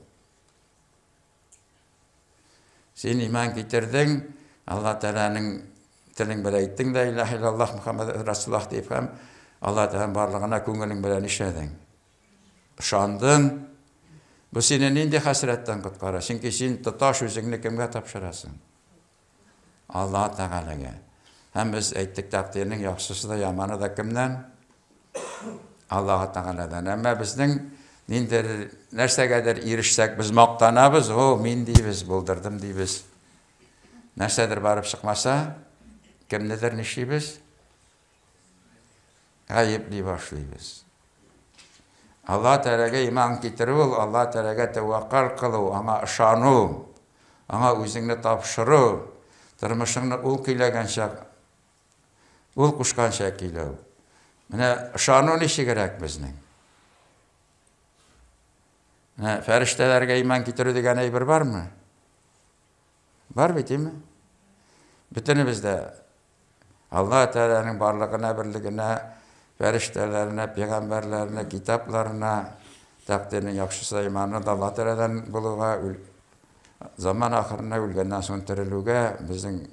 Sen iman getirdin, Allah Teala'nın tilin bile ettin, la ilahe illallah Muhammed Resulullah deyip hem Allah Teala'nın varlığına köngülün bile işledin. Şandın, bu senin indi hasretten kutqara. Çünkü sen tutaş özünü kimge tapşırasın? Allah Teala'ya. Hem biz ettik takdirinin yaxşısı da yamanı da kimden? Allah Teala'dan. Ama bizden nindir nerse kadar erişsek biz maqtanabız, men deybiz, buldurdım deybiz. Nersedir barıp çıkmasa, kimnedir nişiybiz? Gayipli başlaybiz. Allah Teala'ga iman getirib, Allah Teala'ga tevakkal kılıv, ona ışanu, ona özünü tapşırı, tırmışını ul kıylaganşak, ul kuşkanşak kıylav. Mine ışanu nişi gerek bizning? Feriştelerge iman getiriyor degan bir var mı? Var değil mi? Bütünümüzde Allah Teala'nın varlığına, birliğine, feriştelerine, peygamberlerine, kitaplarına, takdirinin yaxşısı imanına da Allah Teala'dan buluğa, zaman ahirine ülgenden son tirilüge, bizim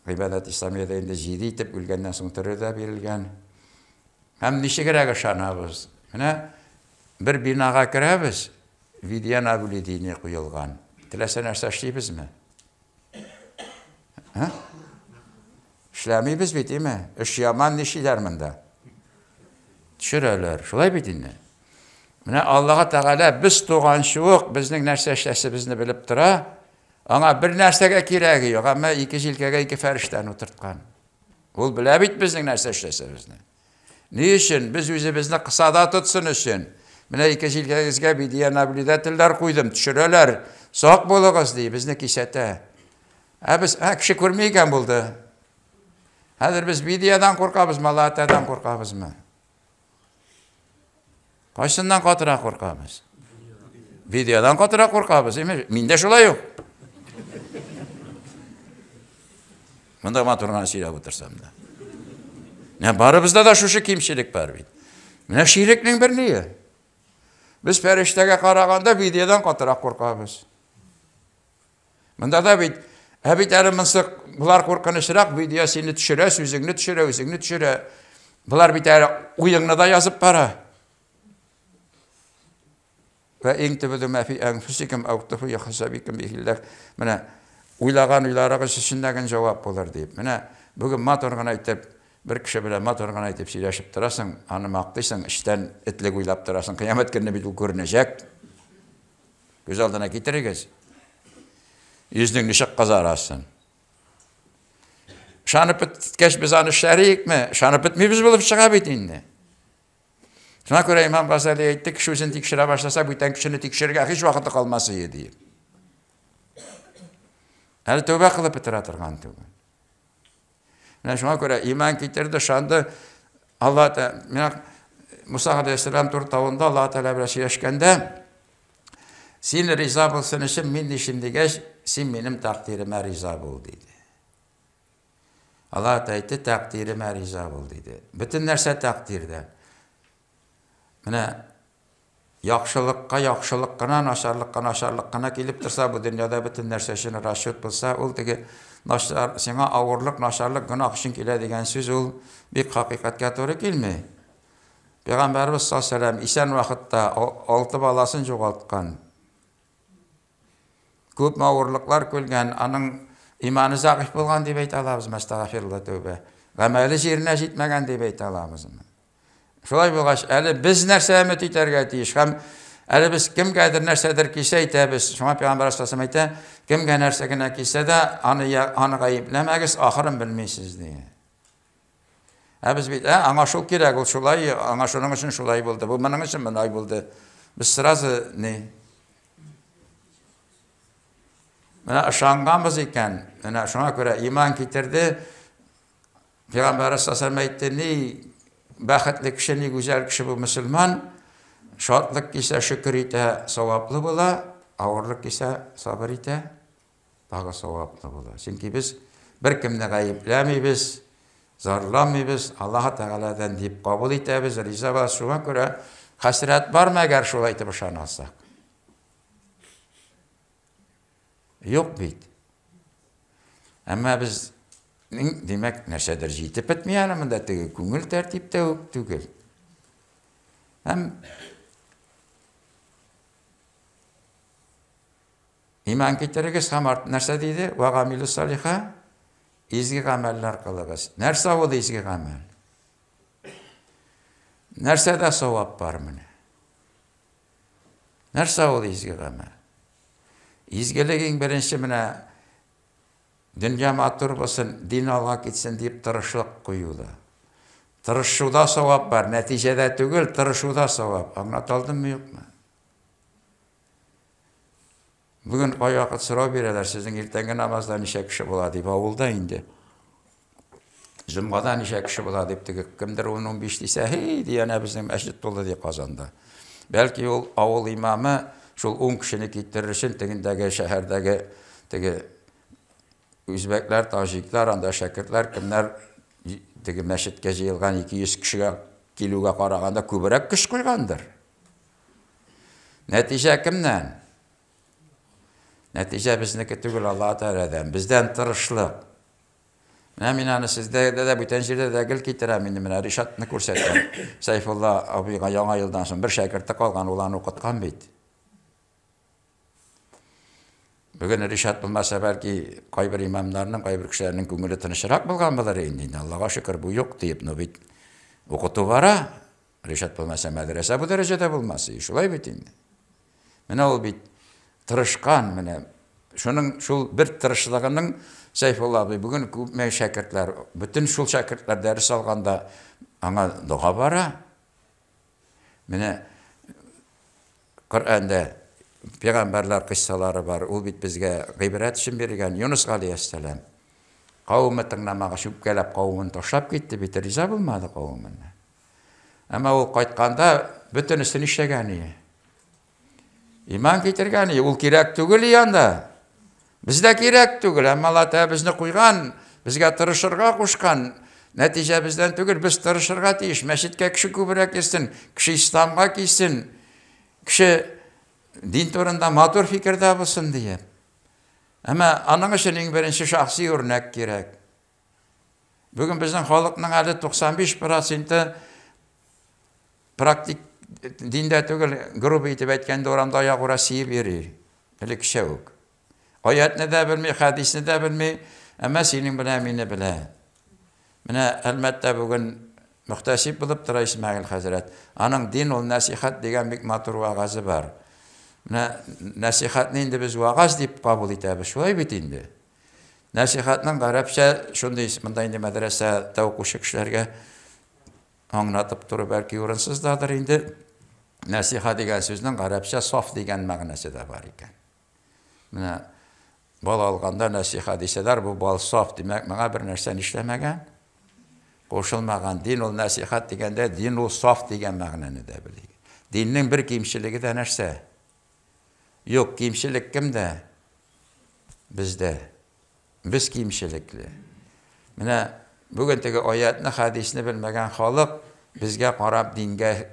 ibadet İslamiyet'e indi jidi itip ülgenden son tirilüge verilgen. Hem nişi gerek ışanabız. Bir binaga kiremiz. Vidyan abuli dini kuyulgan. Tilese nerse işleybiz mi? İşlemiyiz değil mi? İş yaman nişiler minde. Düşürürler. Şulay bidinle. Allah'a Teala biz doğan şuuk, bizning nerse işlesi bizni bilip tura. Ama bir nersege kiregi yok. Ama iki jilkege iki ferişten oturtkan. Ol bile bit bizning nerse işlesi bizni. Ne için? Biz özümüzni kısada tutsun için. Mine iki jilkegizge bidiyen abilide tiller koydum. Düşürürler. Soğuk buluguz diye bizni kisete. Biz kişi kurmayken buldu. Hadir biz bidiyeden korkabız mı? Allah Teala'dan korkabız mı? Кайсыннан катыраак коркабыз? Видеодан катыраак коркабыз, эми? Менде шулай юк. Мында матур гана сөйлөп отурсам да. Барыбызда да шушы кемчилик бар бит. Менә ширекнең бер ние. Biz фәрештәгә караганда видеодан катыраак коркабыз. Мында да бит, әле монсы булар коркынычрак, видео сине төшерә, сүзеңне төшерә, үзеңне төшерә. Булар бит әле уеңны да язып бара. Ва иң тибеду ма фи анфусикум ау туфу яхсабикум бихиллах. Менә уйлаган уйларыгыз өчендәген җавап булыр дип. Менә бүген матур гына әйтеп, bir kişi белән матур гына әйтеп сөйләшеп торасың, аны мактыйсың, иштән этлек уйлап торасың. Кыямәт көнне бит ул күренәчәк. Күз алдына китерегез. Yüzün nişek kazarasın. Şanıp bitkəş biz anı şərikmi? Şanıp bitmeyimiz bulup çıqa bitindi. Şuna göre İmam Gazali aytdı, kişi özünü tikşirə başlasa, bütün kişini tikşirgə hiç vaxtı qalması yedi. Hələ tövbə qılıb bitir atırğan tövbə. Şuna göre iman getirdi, şandı Allah da, Musa Aleyhisselam turtavında Allah Teala bir şeyleşkende, sen riza bulsun için, min işimde geç, sen benim takdirime riza bul dedi. Allah da aytdı, takdirime riza bul dedi. Bütün nerse takdirde. Mine, yaxşılıqqa yaxşılıqqına, naşarlıqqına gelip dursa, bu dünyada bütün nersesini raşit bulsa, ol degi, sana ağırlık, naşarlık, günah için gele degen söz ol, bir hakikatga doğru gelmey. Peygamberimiz sallallahu aleyhi ve sellem, isen vakitte 6 balasını çoğaltkan, köp mağurluklar kölgen, anın imanı zayıf bolgan dep ayta alabız, estağfirullah tövbe. Gameli yerine jetmegen dep ayta alabız. Şolay bolgaç, eli biz nerse ümet iterge tiyiş. Hem eli biz kimgedir nersedir kiyse aytабыз. Şoma Peygamber sallallahu aleyhi ve sellem kimge nersegine kiyse de anı gayiplemegiz, ahırın bilmeysiz diye. Biz bit, ana şol kerek ol şolay, ana şunun için şolay boldu. Bu benim için bunday boldu. Biz sırası ne? Mene aşangamız iken, mene şuna göre iman getirdi. Peygamber sallallahu aleyhi ve sellem aytdı, baxtli kişi, ne güzel kişi bu Müslüman. Şadlık ise şükür ite savaplı bola, ağırlık ise sabır ite daha savaplı bola. Çünkü biz bir kimni gayiplemeybiz, zarlamaybiz, Allah Teala'dan deyip kabul etemiz, riza ve şuna göre hasret var mı eğer şöyle aytıp şan alsak? Yok bit. Ama biz demek neşedir jitip etmeyelim de köngül tertipte yok tügül. Hem iman getiririz hamart nerse deydi? Ve gamilü saliha izgi gameller kılığız. Nerse oldu izgi gamel? Nerse de savap var mı? Nerse oldu izgi gamel? İzgiliğin birinci mine dünya matur olsun, din alğa gitsin deyip tırışlık koyuyorlar. Tırışuda savap var, neticede tügül tırışuda savap. Anlatıldı mı yok mu? Bugün koy vakit sıra verirler, sizin iltengi namazda nişe kişi bula deyip, avulda indi. Zümgada nişe kişi bula deyip, kimdir 10-15 deyse, hey diyene bizim eşit dolu diye kazandı. Belki o avul imamı, şol 10 kişini gittirirsin, tegindeki şehirdeki, Üzbekler, Tajikler, anda şakirtler, kimler meşitke jayılgan 200 kişiye kiloga qaraganda köbürek kış koygandır. Netije kimden? Netije bizniki tügül Allah Teala'dan, bizden tırışlık. Minanı sizde de bütün jerde de gel getirem indi mina Rişatni ko'rsatdim. Sayfullah abiga yangi yildan so'ng bir shagirdi qolgan, ularni o'qitgan bit. Bugün Rişat bulmasa belki kayber imamlarının, kayber kişilerinin көңілі tınışırak bulgan bular indi. Allah'a şükür bu yok deyip nöbet okutu vara. Rişat bulmasa medrese bu derecede bulması. Şulay bit indi. Mene ol bit tırışkan mene. Şunun şul bir tırışlığının Sayfullah abi bugün köp şakirtler, bütün şul şakirtler ders alganda ana doğa vara. Mene Kur'an'da Peygamberler kıssaları var. O bit bizge gıybret için bergen Yunus aleyhisselam. Kavmi tınlamağa şüp gelip kavmin taşlap gitti. Bit riza bulmadı kavmin. Әмма ул кайтканда бөтенесен эшләгән. Иман китергән, ул кирәк түгел янда. Бездә кирәк түгел, әмма Алла Тәгалә безне куйган, безгә тырышырга кушкан. Нәтиҗә бездән түгел, без тырышырга тиеш. Мәчеткә кеше күбрәк килсен, кеше исламга килсен, кеше дин турында матур фикердә булсын диеп. Әмма аның өчен иң беренче шәхси үрнәк кирәк. Бүген безнең халыкның әле 95% практик диндә түгел, груб итеп әйткәндә урамда аягура сиеп йөри. Әле кеше үк. Аятны да белми, хадисны да белми, әмма синең белән мине белә. Менә әлбәттә бүген мөхтәсиб булып тора Исмәгыйль хәзрәт. Аның дин ул насихат дигән бик матур вагазы бар. Менә насихатны инде без вагаз дип кабул итәбез. Шулай бит инде. Насихатның гарәпчә шундый монда инде мәдрәсә оқучы кешеләргә аңлатып турып бәлки урынсыздадыр инде. Насихат дигән сүзнең гарәпчә саф дигән мәгънәсе дә бар икән. Менә бал алганда насихат дисәләр, бу бал саф димәк, моңа бер нәрсә эшләмәгән. Кушылмаган дин ул насихат дигәндә, дин ул саф дигән мәгънәне дә белик. Диннең бер кимчелеге дә нәрсә? Юк, кимчелек кемдә? Бездә. Без кимчелекле. Менә бүген теге аятны, хадисны белмәгән халык безгә карап дингә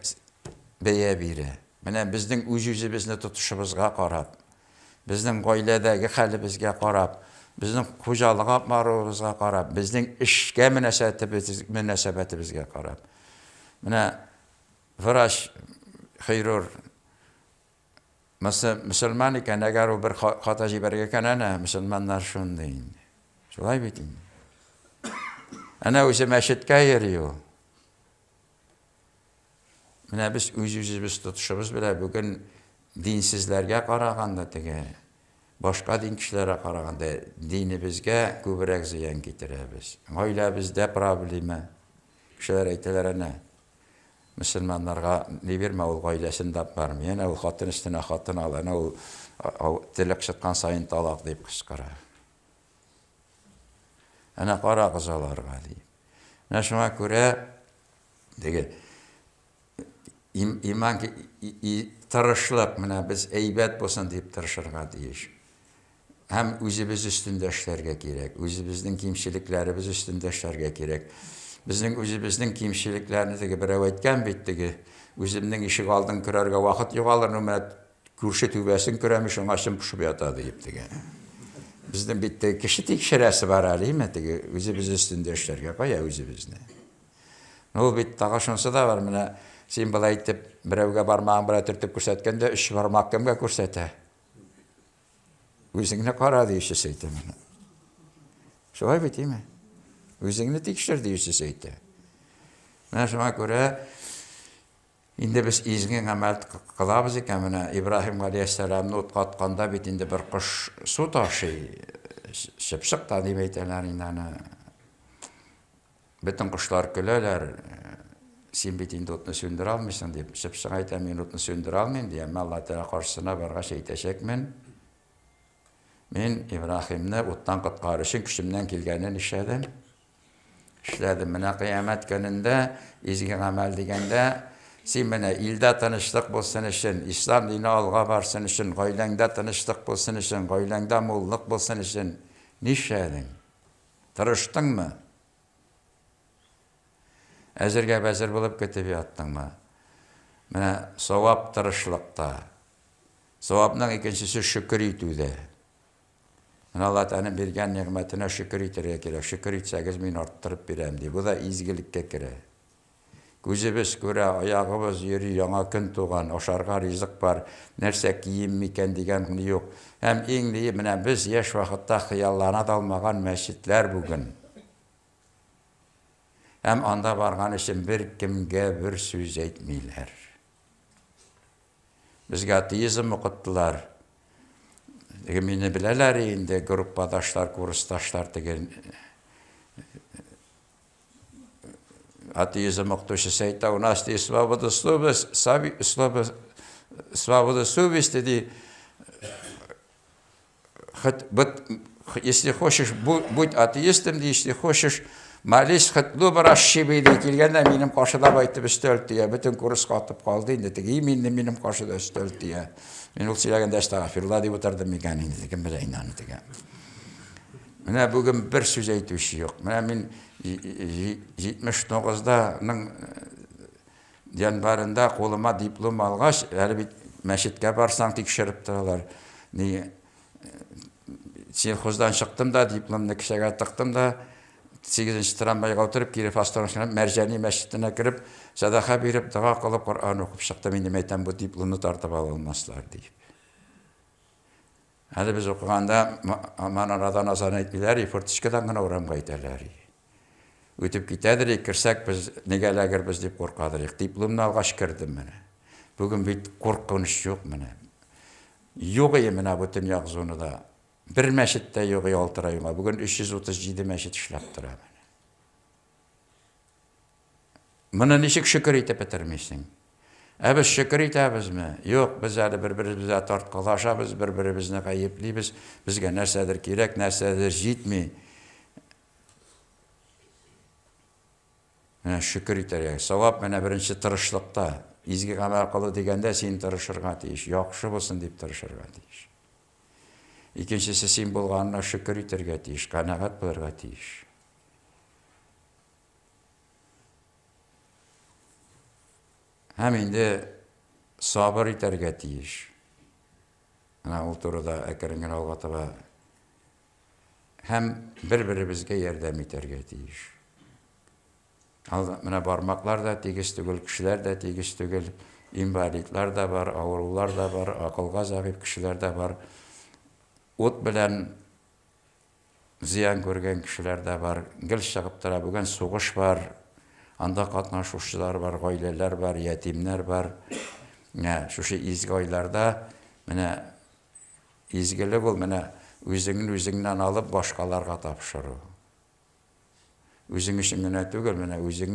бәя бирә. Менә безнең үз-үзебезне тотышыбызга карап, безнең гаиләдәге хәлебезгә карап, безнең хуҗалыгга баруыбызга карап, безнең эшкә мөнәсәбәтебезгә карап. Менә врач, хирург, мөселман икән, әгәр ул бер хата җибәргән икән, әнә мөселманнар шундый инде. Шулай бит инде. Әнә үзе мәчеткә йөри ул. Менә без үз-үзебез тотышыбыз белән бүген динсезләргә караганда теге, башка дин кешеләргә караганда динебезгә күбрәк зыян китерәбез. Гаиләбездә проблема. Кешеләр әйтәләр, әнә мөселманнарга ни бирмә, ул гаиләсен дә бармый. Әнә ул хатын өстенә хатын ал, әнә ул телек чыккан сайын талак дип кычкыра. Әнә карагыз аларга дип. Менә шуңа күрә теге иман тырышлык, менә без әйбәт булсын дип тырышырга тиеш. Һәм үзебез өстендә эшләргә кирәк. Үзебезнең кимчелекләребез өстендә эшләргә кирәк. Безнең үзебезнең кимчелекләрне теге берәү әйткән бит теге, үземнең ишек алдын көрәргә вакыт югалыр, менә күрше түбәсен күрәм, шуңашым пушып ята дип теге. Безнең бит теге кеше тикшерәсе бар әлеме теге, үзебез өстендә эшләргә кая үзебезне. Ул бит тагы шунысы да бар, менә син былай итеп берәүгә бармагын берәү төртеп күрсәткәндә, 3 бармак кемгә күрсәтә? Үзеңне кара диючесе әйтә менә. Шулай бит име? Үзеңне тикшер диючесе әйтә. Менә шуңа күрә инде без изге гамәл кылабыз икән, менә Ибраһим галәйһиссәламны утка атканда бит инде бер кош су ташый, чыпчык та дип әйтәләр инде аны. Бөтен кошлар көләләр. Син бит инде утны сүндерә алмыйсың дип, чыпчык әйтә, мин утны сүндерә алмыйм дигән, Алла Тәгалә каршысына баргач әйтәчәкмен. Мин Ибраһимне уттан коткарыр өчен көчемнән килгәнен эшләдем. Менә кыямәт көнендә изге гамәл дигәндә, син менә илдә тынычлык булсын өчен, ислам дине алга барсын өчен, гаиләңдә тынычлык булсын өчен, гаиләңдә муллык булсын өчен нишләдең? Тырыштыңмы? Әзергә бәзер булып көтеп яттыңмы? Менә савап тырышлыкта. Савапның икенчесе шөкер итүдә. Менә Алла Тәгалә биргән нигъмәтенә шөкер итәргә кирәк. Шөкер итсәгез, мин арттырып бирәм ди. Бу да изгелеккә керә. Күзебез күрә, аягыбыз йөри, яңа көн туган, ашарга ризык бар, нәрсә кием микән дигән юк. Һәм иң мөһиме, менә без яшь вакытта хыяллана да алмаган мәчетләр бүген. Һәм анда барган өчен бер кемгә бер сүз әйтмиләр. Безгә атеизм укыттылар. Мине беләләр инде, группадашлар, курсташлар теге атеизм укытучысы әйтә, у нас есть свобода совести. Если хочешь, будь атеистом, если хочешь, Малиш хытлу бір ашшибейді келгенде менің қашыда байтып үстөлді я. Бүтін курс қатып қалды енді. Теге менің қашыда үстөлді я. Мен ол сөйлегенде астағфирулла деп отырдым мекен енді. Кім білейін аны теге. Міне бүгін бір сөз айтушы жоқ. Міне мен 79-ның январында қолыма диплом алғаш, әлі мәшітке барсаң тексеріп тұралар. Селхоздан шықтым да, дипломны кішеге тықтым да, 8-ші трамвайға отырып, келіп астанасына Мәржани мәшітіне кіріп, садақа беріп, дұға қылып, Құран оқып шықты. Мен демейтен бұл дипломны тартып ала алмасылар deyip. Әлі біз оқығанда, манарадан азан айтмелер, фортишкадан ғана орамға айталар. Өтіп кетедір, кірсек біз, негелегір біз деп қорқадыр. Дипломны алғаш кірдім мені. Бүгін бейт қорқыныш жоқ мені. Жоқ емін бұтын яғзуны да. Bir мәшітте yoğu 6 ayına. Bugün 337 мәшіт işlep durar. Buna neşik şükür etip bitirmişsin. Biz şükür etemiz mi? Yok, biz әлі bir-birimize tartqalaşabız, bir-birimizne qayıplıyız. Bizge нәрсәдір керек, нәрсәдір жетмей. Şükür eter. Savap mene birinci tırışlıqta. İzgi amal qılı degende sen tırışırga deyiş. Yaxşı bolsun dep tırışırga deyiş. İkincisi sen bolğanına şükür eterge deyiş, qanaat bolırga deyiş. Hem indi sabır eterge deyiş. Ana ol turda ekeringin algataba hem bir-birimizge yardam eterge deyiş. Mına barmaklar da tegiz tügül, kişiler de tegiz tügül, invalidler de var, ağırlar da var, akılga zayıf kişiler de var. Ot bilen ziyan görgen kişiler de var. Gel şağıptıra bugün soğuş var. Anda katnaşuşçular var, aileler var, yetimler var. Şu izgi aylarda izgilik ol, özündən alıp başqalarga tapşırı. Özün işindən tügül,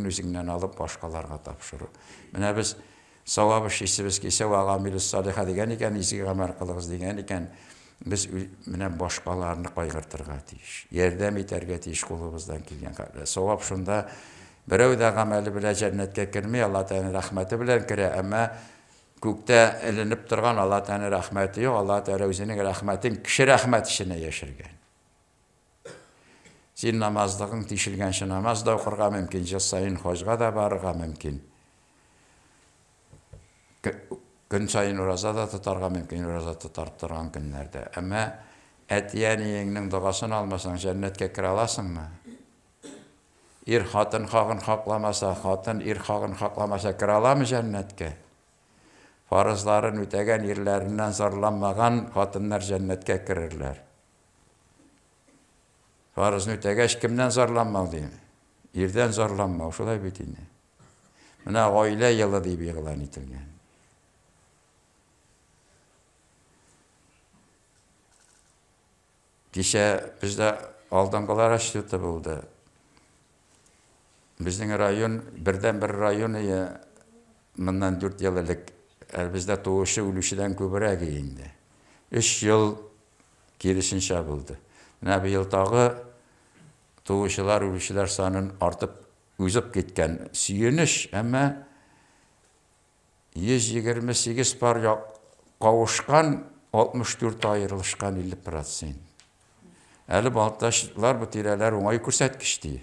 özündən alıp başqalarga tapşırı. Biz savabı işimiz kese ve agamilü saliha degen iken, izgi amal qılığız degen iken, biz başqalarını qaygırtırga deyiş. Yerdem eterge deyiş qulubuzdan kelgen. Savab şunda birey de ameli bile cennetke kirmey, Allah Teala rahmeti bilen kire, ama kökte elinip durgan Allah Teala rahmeti yok, Allah Teala özünün rahmetin kişi rahmet işine yaşırgen. Sen namazdığın tişilgen şu namaz da okurga mümkün, sayın hocga da barıga mümkün. Gün sayın uraza da tutarga mümkün, uraza tutarıp durgan günlerde. Ama etiyeniyenin duasını almasan cennetke kire alasın mı? Hatın haqın haqlamasa, hatın haqın haqlamasa kire alamı cennetke? Farzların ötegen yerlerinden zorlanmagan hatınlar cennetke kirirler. Farzın ötegeş kimden zorlanmalı değil mi? Yerden zorlanmalı, şulay bitini. Buna aile yılı deyip yığılan itilgen. Kişe bizde aldığınqalar açtı buldu. Bizden rayon, birden bir rayon bundan 4 yıllık bizde doğuşu ölüşüden köbürek indi. 3 yıl gerisince buldu. Bir yıl dağı doğuşular, ölüşüler sanın artıp üzüp gitken suyuniş, ama 128 par kavuşkan 64 ayrılışkan 50%. Әлі baltaşlar bu tireler oңay көрсәткішті.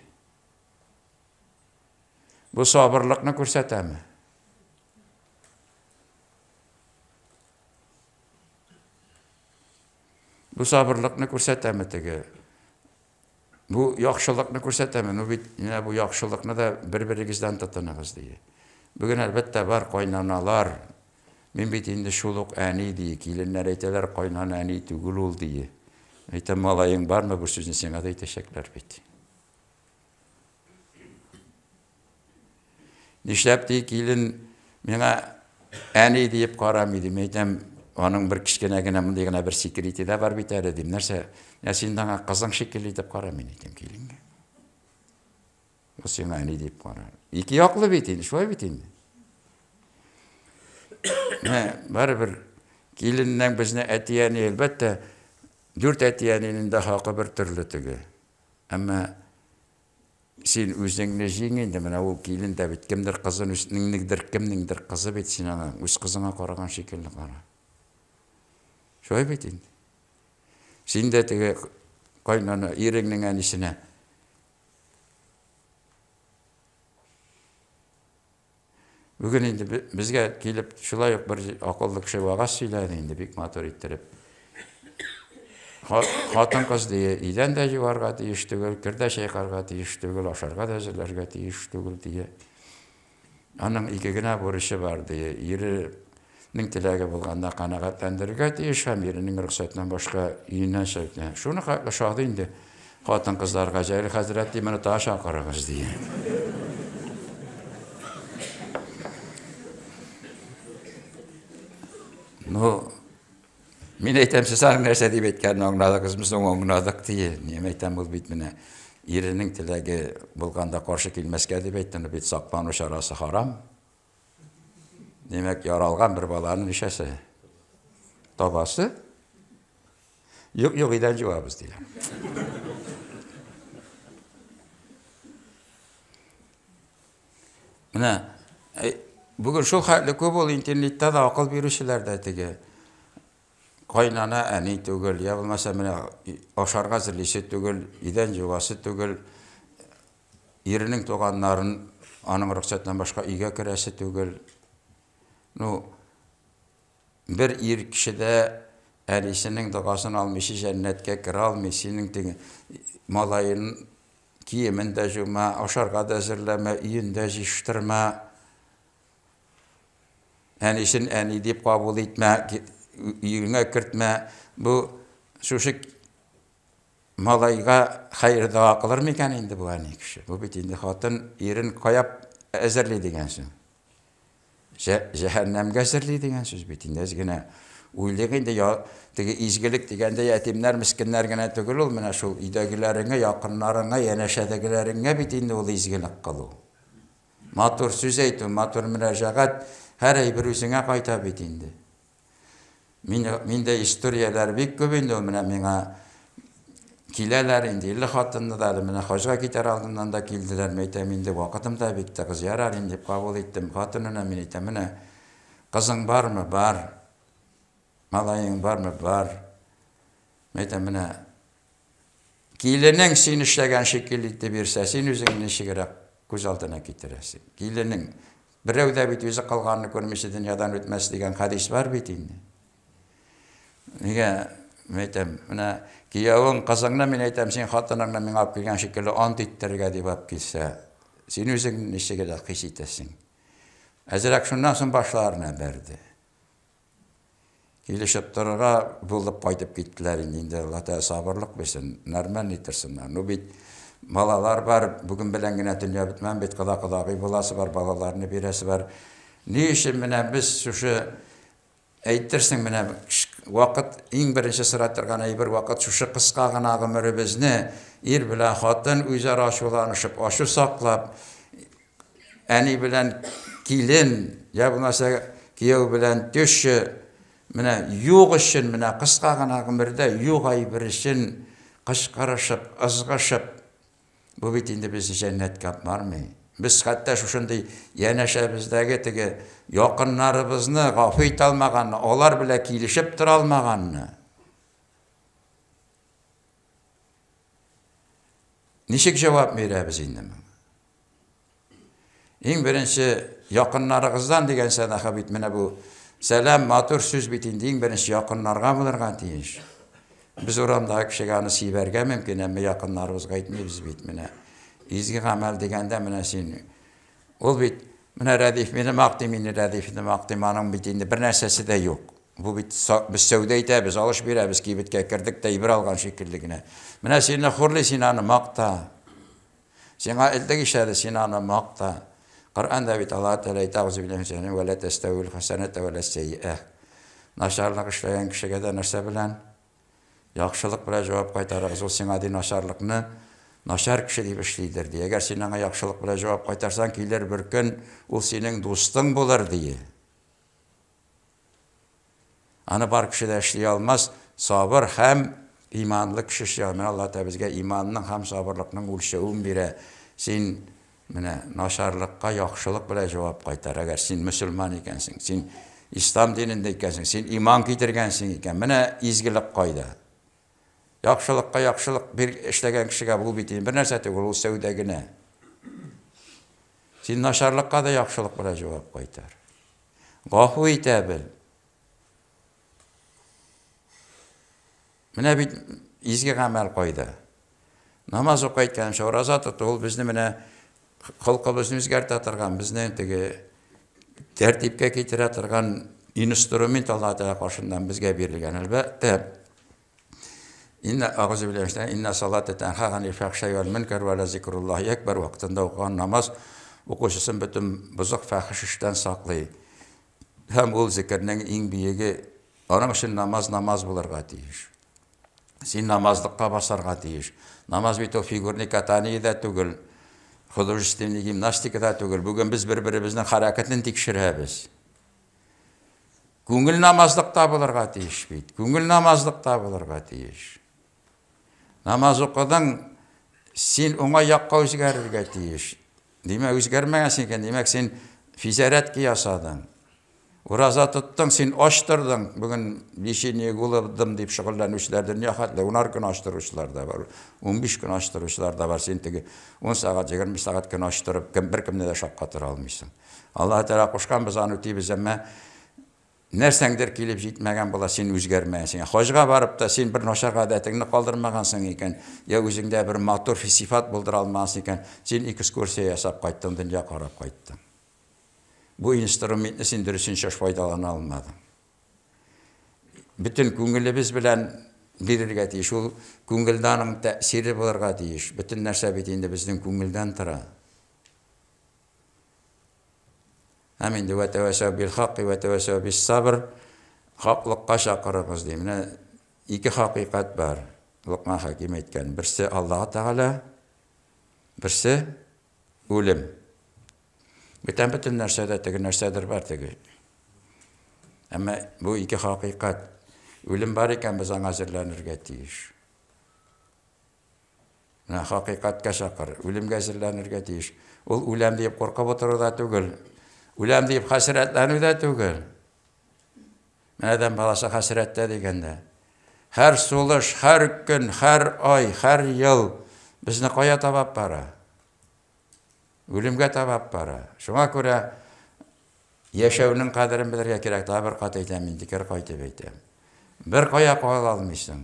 Bu sabırlıqны көрсәтәме? Bu sabırlıqны көрсәтәме теге? Bu yaxşılıqны көрсәтәме? Bu yaxşılıqны da bir-birigizden tutınığız diye. Bugün elbette var qaynanalar. Men bit indi şuluq әni diye. Kelinler eyteler qaynan әni tügül ol diye. Eytem malayın var mı bu sözün sana da teşekkürler bit. Nişlep diye kelin mena әni deyip qaramıydım. Eytem onun bir kişkenegine mındayına bir sekreti de var biter edim. Nerse ya senden kızın şekilli deyip qaramıydım eytem kelinge. O sana әni deyip qaram. İki yaklı bitin, şöyle bitin. Var bir kelinden bizne etiyeni elbette 4 etiyeninin de hakkı bir türlü tüge. Ama Сен өзіңне жеңенде мына ол келін де бит кімдір қызын үстіңніңдір кімніңдір қызы бит сен ана өз қызыңа қараған шекелі қара. Шой бит енді. Сен де теге қайнана ереңнің әнісіне бүгін енді бізге келіп шулай бір ақылды кіші уағаз сөйледі енді бек мотор иттіріп. Хатын қыз дие, иден де жуарға тиіш түгіл, кірді шайқарға тиіш түгіл, ашарға да әзірлерге тиіш түгіл дие. Аның икігіне бұрышы бар дие, ерінің тіләгі болғанда қанағаттандырға тиіш, һәм ерінің рұқсатынан башқа үйінен шәйтіне. Шуны шақты енді хатын қыздарға жайлы хазірет деймені та шақырыңыз дие. Мен айтам, сіз ағын нәрсе деп еткені оңнадық, біздің оңнадық дие. Нем айтам, бұл бит міне ерінің тіләге болғанда қаршы келмеске деп еттіні бит сақпану шарасы харам. Демек, яралған бір баланың ішесі. Табасы? Yok, idan cevabız diye. Mine, bugün şu hayli köp ol internette de akıl berişiler de tege. Kaynana әни түгел, я булмаса менә ашарга зирлисе түгел, идән җуасы түгел, иренең туганнарын аның рөхсәтеннән башка өйгә керәсе түгел. Бер ир кешедә әнисенең дугасын алмыйча җәннәткә керә алмый, синең теге малайын киемен дә җума, ашарга да әзерләмә, өен дә җиштырма. Әнисен әни дип кабул итмә. Үйіңе кіртме, бұл шушық малайға хайырда ақылыр мекен енді бұл әне кіші. Бұл бет енді қатын ерін қаяп әзірлей деген сөз. Жәһәннәмге әзірлей деген сөз бет. Енді әзгіне ойлығында изгілік дегенде әтемнер, міскінлер гіне түгіл ол, міне шул үйдегілеріңе, яқынларыңа, янәшәдегілеріңе бет енді ол изгілік қылу. Матур сөз айту, матур мұрәжағат, әр әйбір өзіңе қайта бет енді. Менде историялар бик көп инде, менә миңа киләләр инде, илле хатынны да, менә хаҗга китәр алдыннан да килделәр, мәйтәм инде вакытым да бик тә кыз ярар инде дип кабул иттем. Хатынына мин әйтәм, менә кызың бармы? Бар. Малайың бармы? Бар. Мәйтәм, менә киленең син эшләгән шикелле итеп бирсә, син үзең ничегрәк күз алдына китерәсең. Киленең берәү дә бит үзе калганны күрмичә дөньядан үтмәс дигән хадис бар бит инде. Неге, мәйтәм, менә киявың кызыңны мен әйтәм, син хатыныңны миңа алып килгән шикелле ант иттерергә дип алып килсә, син үзең ничегрәк хис итәсең. Әзрәк шуннан соң башларына бәрде. Килешеп торырга булып кайтып киттеләр инде. Алла та сабырлык берсен, нормаль итерсеннәр. Ну бит балалар бар, бүген белән генә дөнья бетмән бит, кадагый буласы бар, балаларны бирәсе бар. Ни өчен менә без шушы әйтерсең менә вакыт иң беренче сыра торган әйбер вакыт шушы кыска гына гомеребезне ир белән хатын үзара ачуланышып, ашу саклап, әни белән килен, я булмаса кияү белән төшче менә юк өчен менә кыска гына гомердә юк әйбер өчен кышкырышып, ызгышып, бу бит инде без җәннәткә бармый. Biz hatta şuşunday yanəşəbizdəgi tege yakınlarımızı gafı ite almağanını, onlar bile kilişip dur almağanını. Nişik cevap verəbiz indi mi? En birinci yakınlarımızdan degen sadaqa bitmine bu selam matur söz bitindi, en birinci yakınlarga bulurgan deyiş. Biz oramdaki kişiğanı siberge mümkün ama yakınlarımızga gitmeyiz bitmine. İzgi amel degende mine sin. Ol bit mine radif mine maqtimini radifini maqtimanın bitinde bir nərsəsi de yok. Bu bit biz sevdə etəbiz, alış berəbiz ki bitə kirdik də ibr alğan şəkilligine. Mine sinə xurli sinanı maqta. Sinə ildə işədi sinanı maqta. Qur'anda bit Allah Teala etəğüzü biləmsəni və la təstəvil hasanətə və la seyyiə. Naşarlıq işləyən kişiyə də нәрсә белән yaxşılıq bilə cavab qaytarırız. O sinə di naşarlıqны Naşar kişi deyip işleydir diye. Eğer senin yakşılık bile cevap kaytarsan gelir bir gün o senin dostun bulur diye. Anı bar kişi de işley almaz. Sabır hem imanlı kişi işley almaz. Allah da bizge imanının hem sabırlıkının ölçeğin bire. Сен менә нашарлыкка яхшылык белән җавап кайтар. Әгәр син мөселман икәнсең, син ислам динендә икәнсең, син иман китергәнсең икән, менә изгелек кайда? Яхшылыкка яхшылык бир эшләгән кешегә бу бит бер нәрсә түгел, ул сәүдә генә. Син нашарлыкка да яхшылык белән җавап кайтар. Гафу итә бел. Менә бит изге гамәл кайда? Намаз укыйткан, ораза тоту, ул безне менә халкыбызны үзгәртә торган, безне теге тәртипкә китерә торган инструмент Аллаһ Тәгалә каршыдан безгә бирелгән. Әлбәттә, инна салата танха анил фахшай вал мункар ва ла зикруллахи акбар вакытында укыган намаз укучысын бөтен бузык фахиш эштән саклый. Һәм ул зикрнең иң биеге, аның өчен намаз булырга тиеш. Син намазлыкка басарга тиеш. Намаз бит фигурный катание да түгел, художественный гимнастика да түгел. Бүген без бер-беребезнең хәрәкәтен тикшерәбез. Күңел намазлыкта булырга тиеш бит. Күңел намазлыкта булырга тиеш. Намаз укыдың, син уңай якка үзгәрергә тиеш. Димәк, үзгәрмәгәнсең икән, димәк, син физарәткә ясадың. Ураза тоттың, син аштырдың. Бүген лишение гулыбдым дип шөгыльләнүчеләрдән яхатлы 10 көн аштыручылар да бар, 15 көн аштыручылар да бар. Син теге 10 сагать, 20 сагать көн аштырып, беркемне дә шаккатыра алмыйсың. Аллаһ Тәгалә кушкан, без аны үтибез, әмма нәрсәңдер килеп җитмәгән була, син үзгәрмәсең. Хаҗга барып та син бер начар гадәтеңне калдырмагансың икән, я үзеңдә бер матур сифат булдыра алмасың икән, син экскурсия ясап кайттың, дөнья карап кайттың. Бу инструментны син дөресенчә файдалана алмадың. Bütün күңелебез белән бирергә тиеш, ул күңелдән тәэсире булырга тиеш. Bütün нәрсә бит инде безнең күңелдән тора. Һәм инде ва тавасау бил хакки ва тавасау бис сабр, хаклыкка чакырыгыз ди. Менә ике хакыйкать бар. Лукман Хаким әйткән. Берсе Аллаһ Тәгалә, берсе үлем. Bütün нәрсәдә теге нәрсәдер бар теге. Әмма бу ике хакыйкать. Үлем бар икән, без аңа әзерләнергә тиеш. Менә хакыйкатькә чакыр, үлемгә әзерләнергә тиеш. Ул үлем дип куркып утыру да түгел. Үлем дип хәсрәтләнү дә түгел. Мәдәм баласы хәсрәттә дигәндә. Һәр сулыш, һәр көн, һәр ай, һәр ел безне кая табап бара? Үлемгә табап бара. Шуңа күрә яшәүнең кадерен белергә кирәк. Та бер кат әйтәм, мин дикер кайтып әйтәм. Бер кая кала алмыйсың.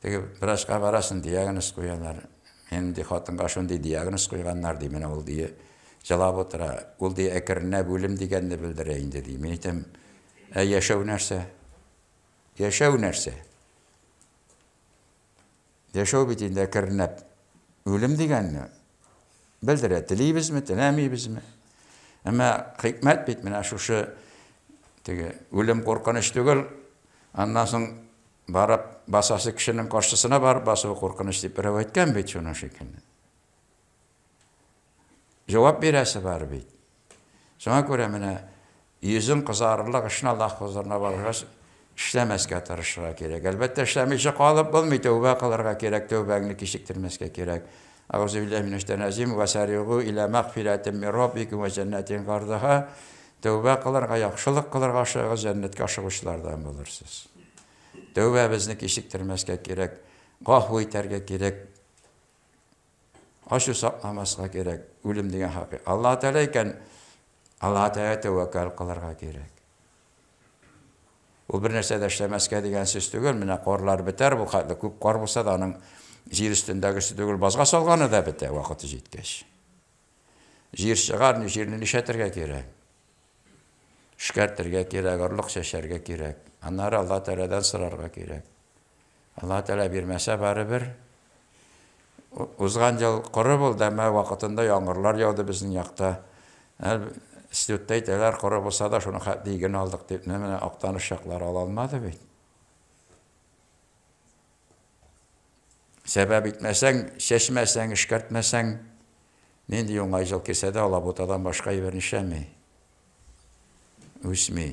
Теге врачка барасың, диагноз куялар. Мен ди хатынга шундый диагноз куйганнар ди, менә ул ди җылап утыра. Ул ди әкренләп үлем дигәнне белдерә инде ди. Мин әйтәм, яшәү нәрсә? Яшәү нәрсә? Яшәү бит инде әкренләп үлем дигәнне белдерә. Телибезме, теләмибезме? Әмма хикмәт бит менә шушы теге үлем куркыныч түгел. Аннан соң барып басасы кешенең каршысына барып басу куркыныч дип әйткән бит шуның шикелле. Җавап бирәсе бар бит. Шуңа күрә менә йөзең кызарырлык эшне Аллаһ хузурына баргач эшләмәскә тырышырга кирәк. Әлбәттә эшләмичә калып булмый, тәүбә кылырга кирәк, тәүбәңне кичектермәскә кирәк. Аузу биллаһи минәш тәнәзим ва саригу иля магфиратин мин раббикум ва җаннатин гардага. Тәүбә кылырга, яхшылык кылырга ашыгыз, җәннәткә ашыгычлардан булырсыз. Тәүбәбезне кичектермәскә кирәк, гафу итәргә кирәк, ачу сакламаска кирәк. Үлем дигән хакы. Аллаһ Тәгалә икән, Аллаһ Тәгалә тәвәккәл кылырга кирәк. Ул бер нәрсә дә эшләмәскә дигән сүз түгел. Менә карлар бетәр, бу хәтле күп кар булса да аның җир өстендәгесе түгел, базга салганы да бетә вакыты җиткәч. Җир чыгар, җирне нишәтергә кирәк. Шикәртергә кирәк, орлык чәчәргә кирәк. Аннары Аллаһ Тәгаләдән сорарга кирәк. Аллаһ Тәгалә бирмәсә барыбер. Узган ел коры булды, әмма вакытында яңгырлар яуды безнең якта. Институтта әйтәләр, коры булса да шуны хәтлиген алдык дип, менә актаныш чаклары ала алмады бит. Сәбәп итмәсәң, чәчмәсәң, эшкәртмәсәң, нинди уңай ел килсә дә алабутадан башка әйбер нишәми. Үсми.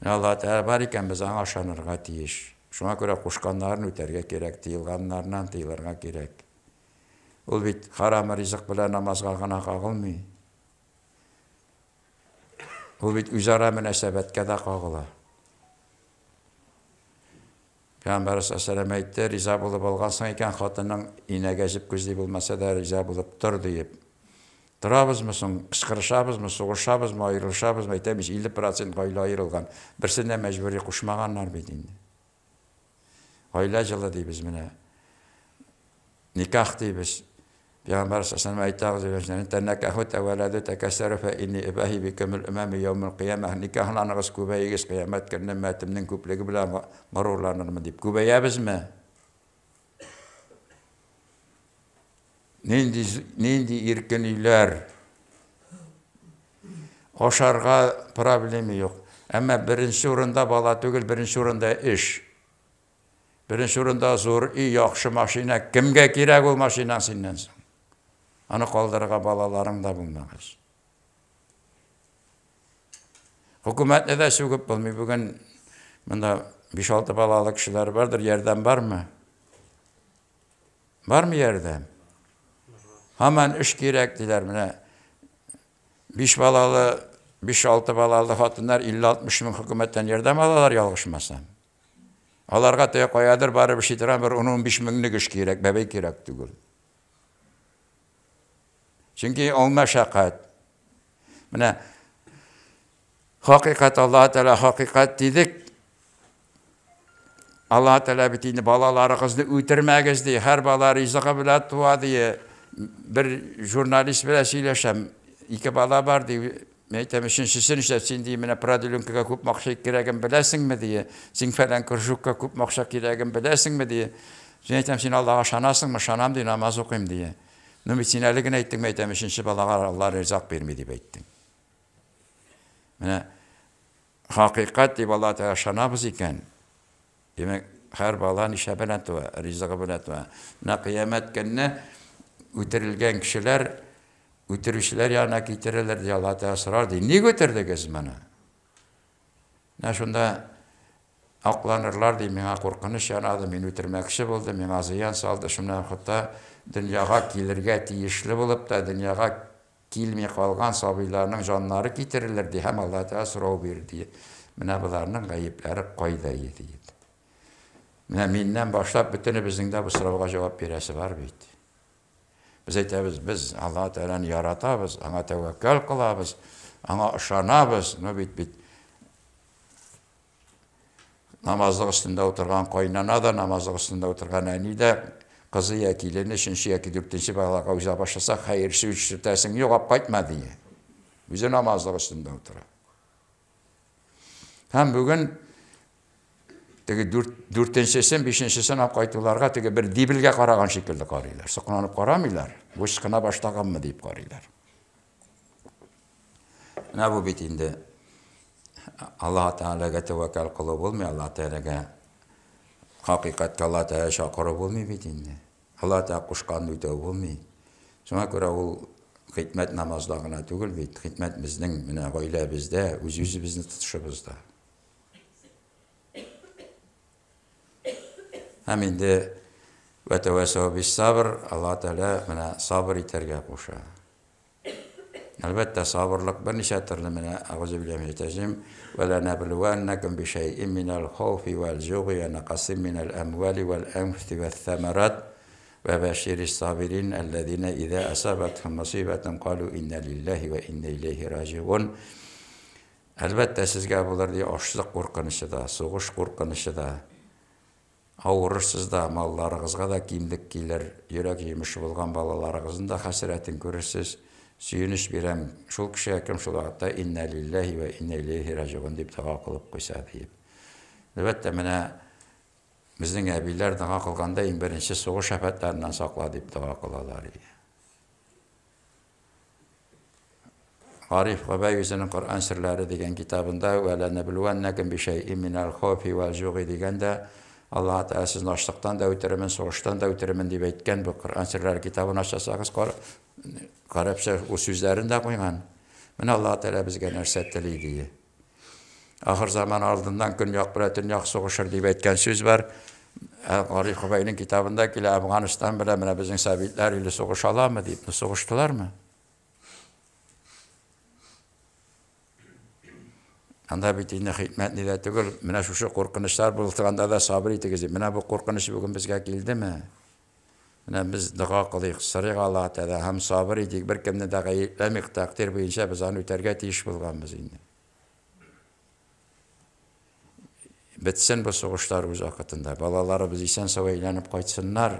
Аллаһ Тәгалә бар икән, без аңа ышанырга тиеш. Шуңа күрә кушканнарын үтәргә кирәк, тыелганнардан тыелырга кирәк. Ул бит харам ризык белән намазга гына кагылмый. Ул бит үзара мөнәсәбәткә дә кагыла. Пәйгамбәр саллаллаһу әйтте, риза булып алгансың икән хатының инәгәҗеп күзли булмаса да риза булып тор диеп. Торабызмы соң, кычкырышабызмы, сугышабызмы, аерылышабызмы, әйтәбез 50% гаилә аерылган. Берсенә мәҗбүри кушмаганнар бит инде. Гаилә җылы дибез менә. Никах дибез. Peygamber sallallahu aleyhi ve sellem tenekahut evveladu tekessere fe inni ibahi bikumul imami yevmul qiyamah nikahlanırız kubeyiz kıyamet günü metimnin kuplegi bilen marurlanır mı deyip kubeyemiz mi? Nindi irkeniler oşarga problemi yok. Ama birinci orunda bala tügül, birinci orunda iş. Birinci orunda zor, iyi, yaxşı maşina. Kimge kirek o maşina sinden soň? Ana kaldırığa balalarım da bulmağız. Hükümetle de sögüp bulmuyor. Bugün bunda 5-6 balalı kişiler vardır. Yerden var mı? Var mı yerden? Hemen iş gerektiler. 5-6 balalı hatunlar 50-60 bin hükümetten yerden alalar yalgışmasam. Alarga teye koyadır bari bir şey duran bir 10-15 binlik iş gerek, bebek gerek değil. Çünkü o meşakkat. Hakikat Allah Teala hakikat dedik. Allah Teala bitini balalarınızı ötürmeyiz diye, her bala rızıkı bile tuğa diye bir jurnalist bile söyleşem. 2 bala var diye. Meytemişin sizin işletsin diye mene pradülünküge kup makşak kiregin bilesin mi diye. Sin falan kırşukka kup makşak kiregin bilesin mi diye. Meytemişin Allah'a şanasın mı? Şanam diye namaz okuyayım diye. Nümitsinəligini ettin meytemişin şi balağa Allah rızak vermedi deyip ettin. Mene hakikat deyip Allah Teala şanabız iken. Demek her balan işe bilen tuğa, rızığı bilen tuğa. Mene kıyamet gününe ötürülgen kişiler götürüşler yanına getirirler diye Allah Teala sorar diye. Ne götürdünüz bana? Ne şunda aklanırlar diye bana korkunç yanadı. Beni ötürmekçi oldu. Bana ziyan saldı. Şuna hatta dünyaya gelirge tiyişli bulup da dünyaya gelmeye kalgan sabilerinin canları getirirler diye. Hem Allah Teala sorar bir diye. Bana bunların gayipleri koyda yedi. Benden başlayıp bütün bizim de bu sıraya cevap birisi var mıydı? Biz aytamiz, biz Allah Teala'nı yaratamiz, ona tevekkül kılamiz, ona ışanamiz. Ne bit. Namazlık üstünde oturgan kaynana da, namazlık üstünde oturgan ani de, kızı yakilini, 3-nji, 4-nji balaga uza başlasa, hayırsı 3 sürtesin, yok qaytma diye. Bizi namazlık üstünde oturar. Hem bugün 4-njisin, 5-njisin qaytularga bir dibilge qaragan şekilde qaraylar. Sıqınanıp qaramıylar. Bu sıqına başlagan mı deyip qaraylar. Ne bu bitinde? Allah Teala'ga tevekkül qılıp olmuyor. Allah Teala'ga hakikatga Allah Teala şaqırıp olmuyor bitinde. Allah Teala quşqanını ötüp olmuyor. Şuna göre o hikmet namazlarına tügül bit. Hikmet bizning, aile bizde, özümüzni tutuşumuzda. Hem indi ve tevesav bis sabr Allah Teala mene sabır iterge koşa. Elbette sabırlık bir neçe türlü mene Euzubillahimineşşeytanirracim ve la nabluwannakum bi şey'in minel khawfi vel ju'i ve naqsin minel emvali vel enfusi vel thamarat ve beşşiris sabirin ellezine iza asabathum musibetun qalu inna lillahi ve inna ileyhi raciun. Elbette sizge bular diye açlık korkunuşu da, soğuş korkunuşu da, ağırırsız da mallarınızga da kimlik giyilir, yürek yemiş olgan balalarınızın da hasretin görürsüz, suyuniş birem, şul kişi hakim şul hatta inna lillahi ve inna ileyhi raciun deyip dağa kılıp koysa deyip. Elbette mene bizning əbiylər dağa qılğanda en birinci soğuş əfətlərindən saqla deyip dağa qılalar. Arif Qabayüzünün Kur'an sırları degen kitabında وَلَنَبْلُوَنَّكُمْ بِشَيْءٍ مِنَ الْخَوْفِ وَالْجُوعِ degende Allah Teala sizin açlıktan da ötürümün, soğuştan da ötürümün deyip etken bu Kur'an sırları kitabını açarsanız Qarabça o sözlerini de koygan. Bunu Allah Teala bizge nərsetdili diye. Ahir zaman ardından gün yok bile tün yok soğuşur diye etken söz var. Arif Hubay'ın kitabında ki Afganistan bile mene bizim sabitler ile soğuşalar mı deyip soğuştular mı? Anda bittiğinde hikmet nide tügül, mene şu korkunuşlar bulutlarında da sabır itigizi. Mene bu korkunuş bugün bizge geldi mi? Mene biz dığa kılıyık, sırık Allah'a Teala hem sabır idik, bir kimde de gayetlemik takdir boyunca biz onu öterge tiyiş bulganımız indi. Bitsin bu soğuşlar öz vakitinde. Balaları biz isen sava eğlenip kaçsınlar.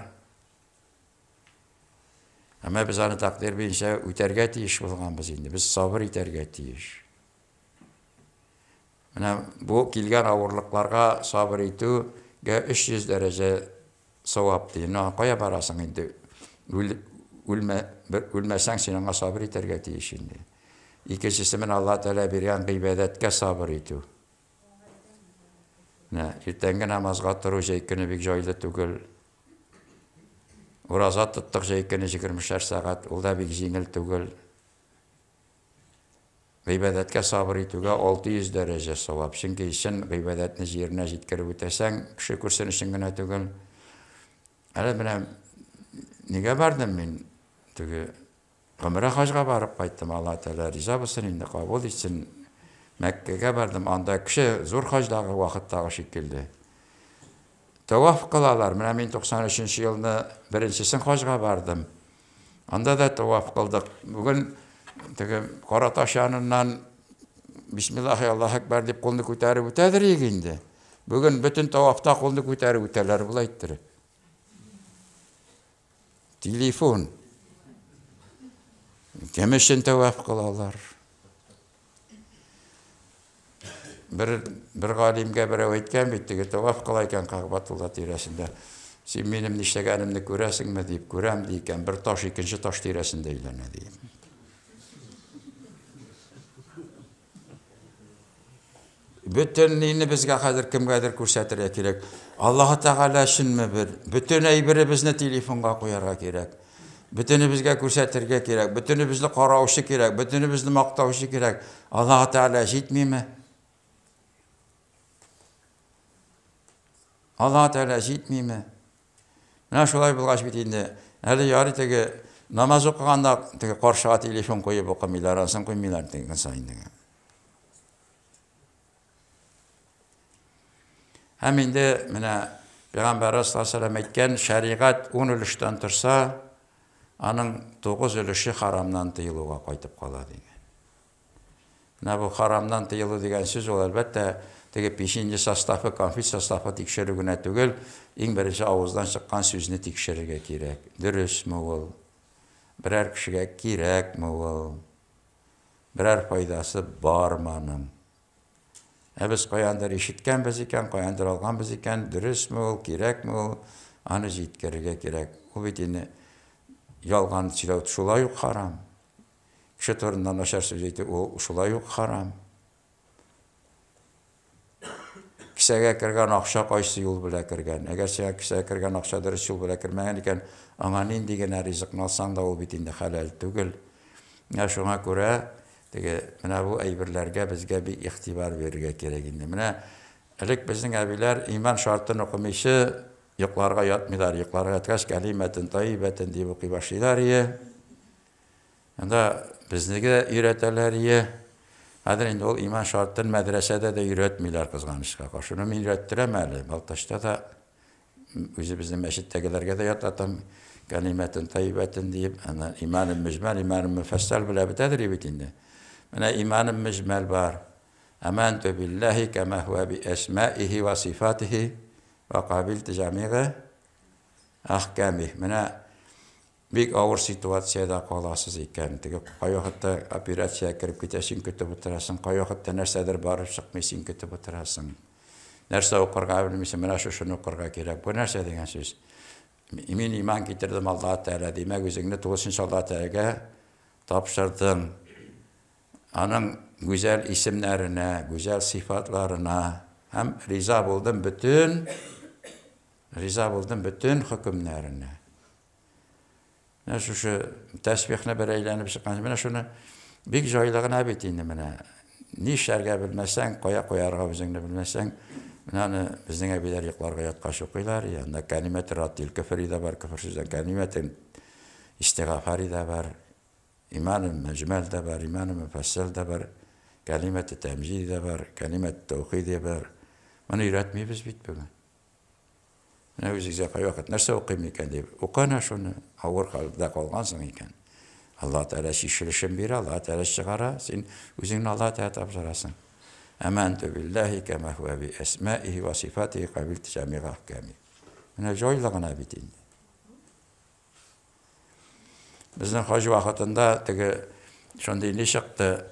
Ama biz onu takdir boyunca öterge tiyiş bulganımız indi. Biz sabır iterge tiyiş. Bu kilgen ağırlıklarga sabır itu 300 derece savap değil. Kaya barasın indi. Ölmesen senin sabır iterge tiyiş şimdi. İkincisi min Allah Teala bir yan gıybedetke sabır itu. Ertenge namazga turu jeykini bik joylı tugul. Urazat tuttuk jeykini 20 saat. Ol da bik jingil tugul. Gıybedetke sabır ituga 600 derece savap. Çünkü işin gıybedetini yerine jitkirip ötesen, kişi kursun işin güne tugul. Öyle benim, nige bardım ben? Ömre hacga barıp kayttım. Allah Teala riza bulsun indi kabul etsin. Mekke'ye bardım. Anda kişi zor hacdağı vakittağı şekilde. Tavaf kılalar. Ben 1993 yılında birincisi hacga bardım. Anda da tavaf kıldık. Bugün Karataş yanından Bismillahirrahmanirrahim Ekber deyip kolunu kötərib ötədir indi. Bugün bütün tavafta kolunu kötərib ötələr bulaytdır. Telefon. Kim için tavaf kılalar? Bir galimge bir öğretken bitti. Tavaf kılayken Ka'batullah tiresinde. Sen benim niştegenimni göresin mi deyip görem deyken bir taş ikinci taş tiresinde ilerine diyeyim. Bütünliğini bizge kadir kimgedir көрсәтергә керек. Allah Teala için mi bir? Bütün eybiri bizni telefonga koyarga керек. Bütünü bizge көрсәтергә керек. Bütünü bizni qarauşı керек. Bütünü bizni maqtauşı керек. Allah Teala jitmi mi? Allah Teala jitmi mi? Mena şolay bulgaç bitinde. Hali yarı tege namaz okuganda tege qarşıga telefon koyup okumylar, ansan koymylar degen sayın. Hem de Peygamber sallallahu aleyhi ve sellem etken şeriat 10 ülüşten tursa, onun 9 ülüşü haramdan tıyılığa kaytıp kala degen. Bu haramdan tıyılı degen söz ol elbette tege 5. sastafı, konfit sastafı tekşirigine tügül, en birinci ağızdan çıkan sözünü tekşirige gerek. Dürüst mü ol? Birer kişiye gerek mi ol? Birer faydası var mı onun? Biz koyandır işitken biz iken, koyandır algan biz iken, dürüst mü ol, gerek mi ol? Anı jitkerige gerek. O bitini yalgan silah şula yok haram. Kişi torundan aşar sözüydü, o şula yok haram. Kisege kirgen akşa qaysı yol bile kirgen. Eğer sen kisege kirgen akşa dürüst yol bile kirmeyen iken, anganin digene rizıkını alsan da o bitinde halal tügül. Ya şuna göre, bu eybirlerge bizge bir ihtibar verirge gerekindi. Elik bizim abiler iman şartını okumışı yıklarga yatmılar. Yıklarga yatkaş kelimetin tayyibetin diye okuy başlaylar ya. Anda bizdeki de üreteler ya. Hadir indi ol iman şartını medresede de üretmiyorlar kızganışka. Şunu mu ürettiremeli? Baltaş'ta da bizim meşittekilerge de yatatam kelimetin tayyibetin deyip imanın mücmel, imanın müfessel bile bitedir bitinde. İmanın mücmel var. Amantu billahi kema huve bi esmaihi ve sifatihi ve kabilti camiğe ahkamih. Bir ağır situasyada kalasız iken. Kayahatta operasya kirip gitesin kötü buturasın. Kayahatta nersedir barıp çıkmışsın kötü buturasın. Nerse okurga bilmişsin. Şunu okurga gerek. Bu nerse degen söz. Emin iman getirdim Allah Teala demek üzerine tuğusun Allah Teala'ya tapşırdım. Onun güzel isimlerine, güzel sıfatlarına hem riza buldum bütün hükümlerine. Şu tesbihine bir eğlenip çıkan. Şunu bir joylığına bitindi. Ни эшләргә белмәсәң, кая куярга үзеңне белмәсәң, менә безнең әбиләр йокларга яткач укыйлар, янда кәлимәт ратил кефри дә бар, кефр сүздән кәлимәт истигъфари дә бар, иман мәҗмәл дә бар, иман муфассал дә бар, кәлимәт тәмҗид дә бар, кәлимәт тәүхид дә бар. Моны өйрәтмибез бит бүген. Менә үзегезгә кай вакыт нәрсә укыйм икән дип, укана шуны, авыр хәлдә калгансың икән. Allah Teala şişirişin biri, Allah Teala çıkara, sen üzerine Allah Teala tapşırasın. Ementu billahi kema huve bi esmaihi ve sifatihi kabilti cami'i ahkami. Mene joylağına bitin. Bizden hacı vakitinde şunda indi çıktı,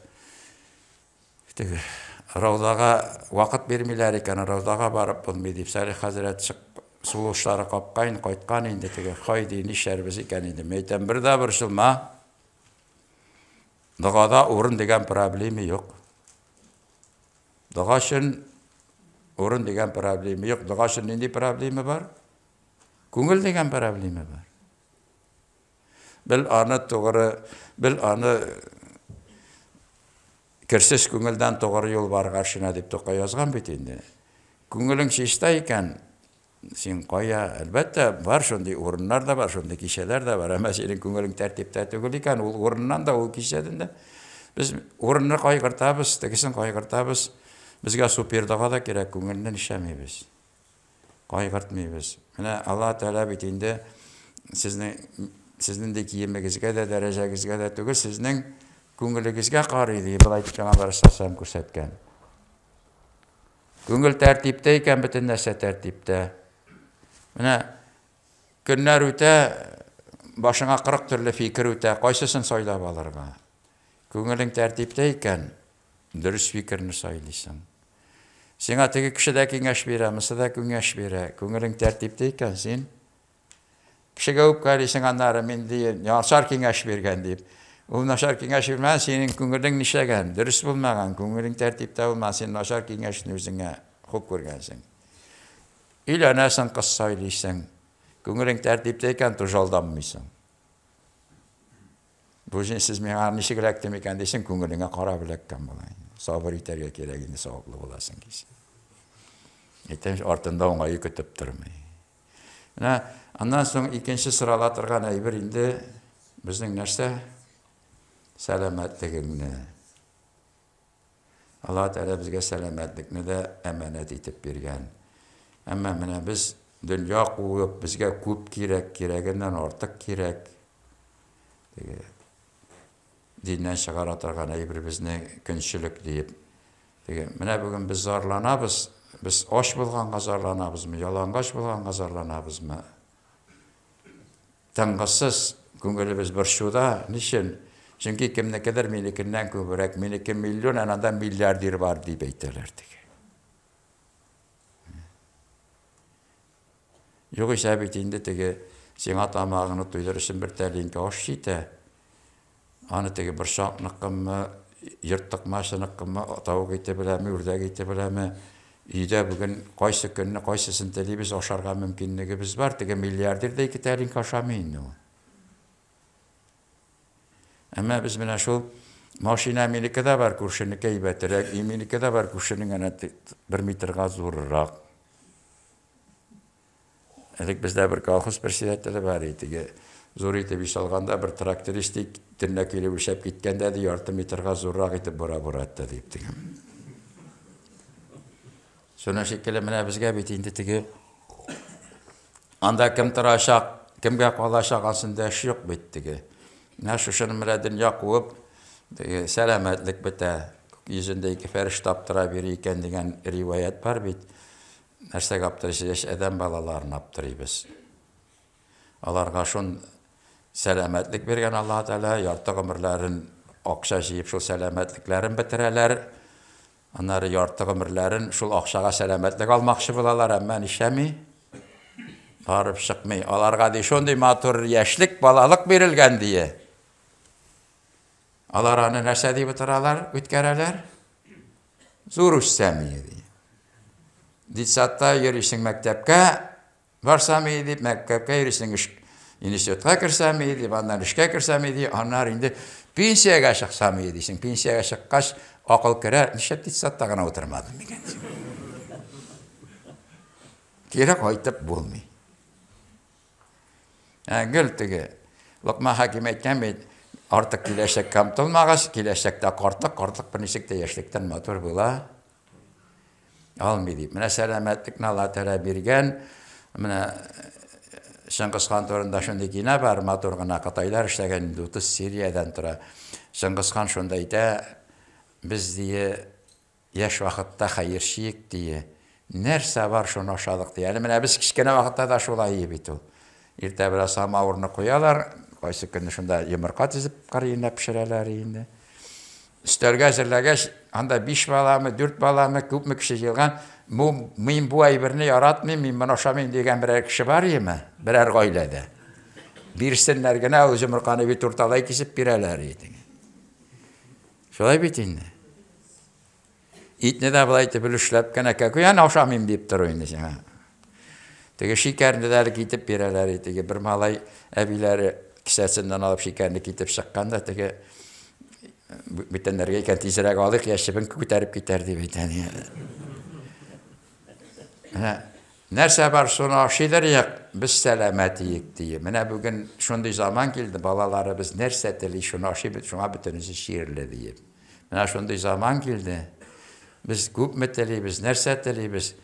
Ravdaga vakit vermiler iken, Ravdaga barıp bulmaydı. Salih Hazret çık, suluşları kapkayın, koytkan indi, haydi nişler bizi iken indi. Meyten bir daha bir şılma, Dağada orun degen problemi yok. Dağaşın orun degen problemi yok. Dağaşın indi problemi var. Көңіл degen problemi var. Bil anı doğru, bil anı kirsiz көңілden doğru yol var karşına deyip toqa yazgan bitindi. Көңілің şiştayken sen koya, elbette var şundi orunlar da var, şundi kişiler de var. Ama senin көңілің tertipte tügülüken, ol orundan da, ol kişiden de. Biz orunları kaygırtabız, tekisin kaygırtabız. Bizge superdağa da gerek, көңілінен işemeybiz. Kaygırtmaybiz. Mine Allah Teala bitinde, sizin de kiyimegizge de, derecegizge de tügül, sizin көңілігізге qarıydı. Bilay Peygamber sallam көрsetken. Көңіл tertipteyken bütün нәрсе tertipte. Mine günler öte, başına 40 türlü fikir öte, kaysısın saylap alırga. Көңілің tertipteyken, dürüst fikrini saylıysın. Sana teki kişide kengeş bere, mısıda kengeş bere, көңілің tertipteyken sen, kişiге öp kalıysan anları men deyin, yaşar kengeş bergen deyip, o naşar kengeş vermen, senin көңілің nişegen, dürüst bulmagan, көңілің tertipte olmaz, sen naşar kengeşini özüne huk görgensin. İlanesin kız saylıysın, көңілің tertipteyken tujaldamıysın. Bu için siz meğer nişi gerektim eken deysin, көңіліңe qara bilekken bulayın. Sabır iterge kereginde savablı olasın keysin. Etem ortunda oңayı kütüp durmayın. Ondan sonra ikinci sıralatırgan aybir indi, bizning нәрсе? Selametliğini. Allah Teala bizge selametlikni de emanet etip bergen. Ama mine biz dünya qo'yib, bizge ko'p kerak, keraginden ortiq kerak. Dindan çıqaratırgan aybir bizni kunchilik deyip. Mine bugün biz zorlanabız. Biz osh bo'lganga zorlanabızmı, yalang'och bo'lganga zorlanabızmı? Tang'isiz ko'ngilimiz bir shuda, nishin? Çünkü kimnikidir menikinden ko'proq, meniki milyon, anada milyarder var deyip aytırlardı. Yok ise bitinde tege, sen tamağını tuydurursun bir telinki hoş yite. Anı tege bir şaknıkkın mı, yırttık maşınıkkın mı, tavuk ite bilemi, ürdek ite bilemi. İyide bugün qaysı gününü, qaysısını telibіз oşarga mümkünlüğümüz var. Tege milyarder de iki telinki aşamayın o. Ama biz buna şu maşina minikede var kurşunu keybetirek, minikede var kurşunun bir metrga zoruraq. Elik bizde bir kalkız presidentleri var idi. Zor iti bir salganda bir traktoristik tırnakiyle üşep gitkende de yartı metrga zoruraq iti bura etti deyip. Sonra şekilde mine bizge bitindi tigi. Anda kim tıraşaq, kimge qalaşaq aslında iş yok bittigi. Şuşun müradın yakıp, selametlik bite, yüzündeki feriş taptıra biri iken degen rivayet var bit. Nerse kaptırışız, eden balalarını aptırıyız. Alarga şun selametlik bergen Allah Teala, yartı ömürlerin akşa jiyip şu selametliklerin bitireler. Onları yartı ömürlerin şu akşaga selametlik almakşı bulalar, ama işemi barıp çıkmay. Alarga dey şunday matur yaşlık balalık verilgen diye. Alarını нәрсе deyip bitiralar, ütkereler? Zuruş semiye diye. Ditsatta yürüyüşün mektepke, varsamiye deyip mektepke yürüyüşün institutka kirsamiye deyip, ondan işke kirsamiye deyip, onlar indi pensiyaya çıksamiye deysin. Pensiyaya çıkkaş Akıl kere, nişet itsat tağına oturmadım. Gerek aytıp bulmuyor. Gül tüge, Lokma hakim etken bey, artık kileşek kamtılmağız, kileşekte kartlık bir nişekte yaşlıktan motor bula. Almıyor. Mine selametlik Allah Teala birgen, mine Şengis Khan torunda şundakine var, motorgana Kataylar işlegen dutu Suriye'den tura. Şengis Khan şundaydı, biz diye yaş vakitte hayırşiyik diye. Nerse var şunu aşağılık diye. Yani mine biz kişkene vakitte da şolay iyi bitu. İrte biraz samavurunu koyarlar, koysu günü şunda yumurka dizip karıyına pişirerler yine. Üstlerge hazırlageç, anda 5 bala mı, 4 bala mı, küp mü kişi gelgen, min bu ay birini yaratmayayım, min bana şamayım diyen birer kişi var ya mı? Birer gaylede. Birsinler gene o yumurkanı bir turtalay kesip birerler yedin. Şolay bitin. İtne de bulaydı bülüşlep gene kakuyan avşamayım deyip duruyor sana. Tege şekerliler gidip birerler tege bir malay evileri kisesinden alıp şekerini gidip çıkkanda tege bitenlerge kentizere kaldık yaşıbın küterip giderdi biten. Nerse var sonra şeyler yak biz selametiyik diye. Mene bugün şunday zaman geldi balaları biz nerse deli şunu aşıbı şuna bütünüzü şiirle diye. Mene şunday zaman geldi. Biz küp meteli biz nerse deli biz.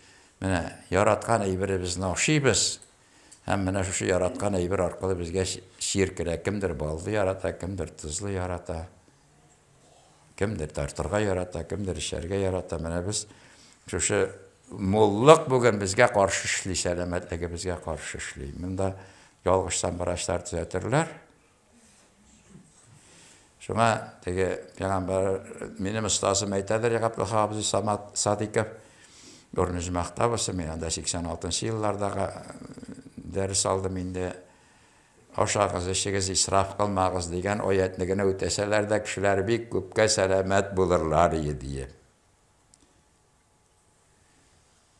Mene yaratkan eybiri biz naşibız. Hem mene şu yaratkan eybir arkalı bizge şiir kirek. Kimdir ballı yarata, kimdir tuzlu yarata. Kimdir tartırga yarata, kimdir işerge yarata. Mene biz şu molluk bugün bizge karşı işli, selametligi bizge karşı işli. Munda yalgıştan baraşlar düzeltirler. Şuna tege Peygamber benim ustasım aytadır ya Abdülhafız Sadıkov görünüş maktabısı men de 86 yıllarda ders aldım indi. Aşağısı işigiz israf kılmağız degan oyatligini öteseler de kişiler bir köpke selamet bulurlar diye.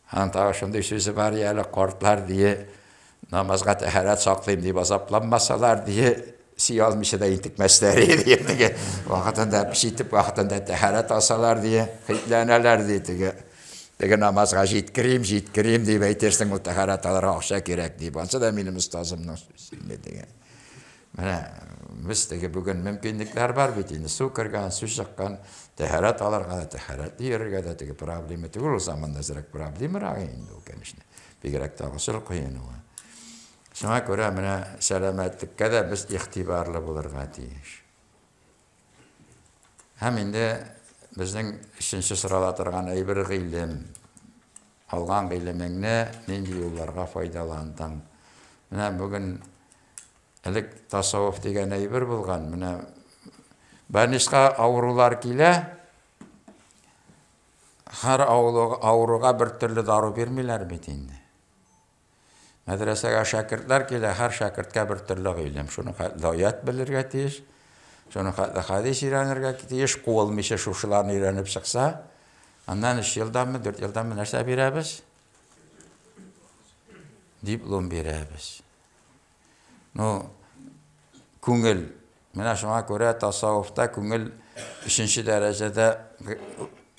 Hatta şunda sözü var ya kortlar diye namazga taharet saklayayım diye azaplanmasalar diye siyalmışı da intikmesleri diye. Vaktinde pişitip vaktinde taharet alsalar diye hitleneler diye. Dege namazga jitkireyim diye beytersin o taharet alır akşa gerek diye. Bansa da benim ustazım nasıl diye. Biz dege bugün mümkünlükler var bittiğinde su kırgan, su şakkan, taharet alır, taharet diyerge de dege problemi değil. O zaman da zırık problemi rağayın o kendisine. Bir gerek tağısıl koyun o. Şuna göre mene selametlikке de biz ihtibarlı bulurga deyiş. Hem indi bizning 3-chi sırada turgan bir g'ilim, algan g'ilimingni nindi yo'llarga foydalanding. Mene bugün ilk tasavvuf degan bir bo'lgan. Mene banishqa avrular kile, har avruga bir türlü daru vermiler bitindi. Medresege şakirtler kile her şakirtke bir türlü ilim. Şunu layat bilirge tiyiş, şunu hadis öğrenirge tiyiş, qo'lmışı şuşularını öğrenip çıksa, ondan 3 yıldan mı 4 yıldan mı nerse beremiz? Diplom beremiz. No, ko'ngil. Mena şuna göre tasavvufta ko'ngil 3-chi derecede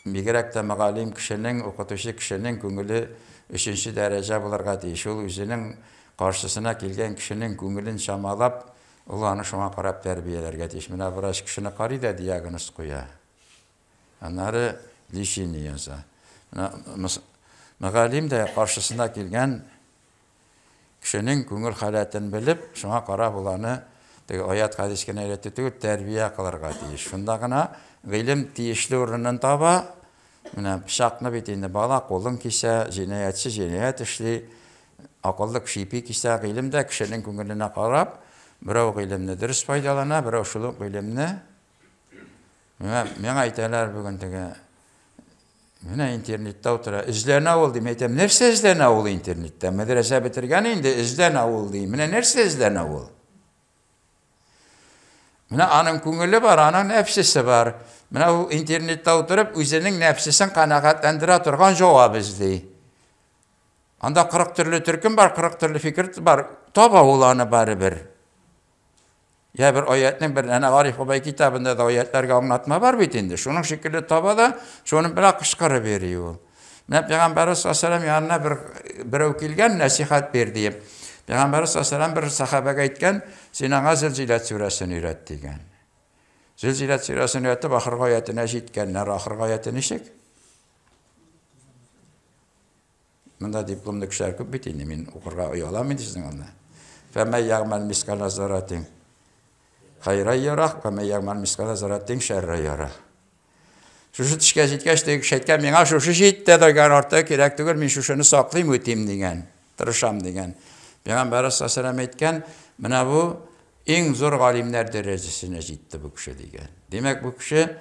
Migrekte megalim kişinin, okutuşu kişinin ko'ngili 3-chi derece bularga deyiş. Ol özünün karşısına kelgen kişinin ko'ngilin şamalap, ulanı şuna qarab terbiyelerge deyiş. Mena biraz kişini qari da diagnoz koya. Onları lişini yaza. Megalim de karşısına kelgen kişinin ko'ngil halatını bilip, şuna qarab ulanı ayat hadisken öğretti terbiye kılarga deyiş. Şundagına g'ilim tiyişli orunun taba, pişakны bitinde bala kolun kise, cinayetçi cinayet işli, akıllı kişipi kise g'ilim de kişinin ko'ngiline qarab, birov g'ilimni dürüst faydalana, birov şuluk g'ilimni. Men aytalar bugün tege, mene internetde otura, izlene ol deyim, aytam, nerse izlene ol internetde, medrese bitirgen indi izlene ol deyim, mene nerse izlene ol. Mene anın ko'ngili var, anın nefsisi var. Mene o internette oturup özünün nefsisini qanaatlandira turgan javob izley. Anda 40 türlü türküm var, 40 türlü fikir var. Taba ulanı baribir. Ya bir ayetning bir ana Arif Ubay kitabında da ayetlerge anlatma var bit endi. Şunun şekilde taba da şunun bilan qışqırib beriyor. Men Peygamberimiz sallallohu alayhi vasallam yanına birov kelgan nasihat berdi. Peygamberimiz sallallohu alayhi vasallam bir sahabaga aytgan, "Senanga Zilzilat surasini öğret" degan. Zilzilat surasini öğretib oxirgi oyatini aytganlar, oxirgi oyatini nechik? Bunda diplomda kishilar ko'p bit endi, men o'qirga oyolamman sizning onda. "Faman ya'mal misqala zarratin xayran yarah va man ya'mal misqala zarratin sharran yarah." Şuşu tishga yetkach aytgan, menga shu yetdi degan ortiq kerak tugul, men shuni saqlayim o'tayim degan, tirisham degan. Payg'ambarimiz sollallohu alayhi vasallam aytgan, mana bu eng zo'r olimlar darajasine yetdi bu kishi degan. Demak bu kishi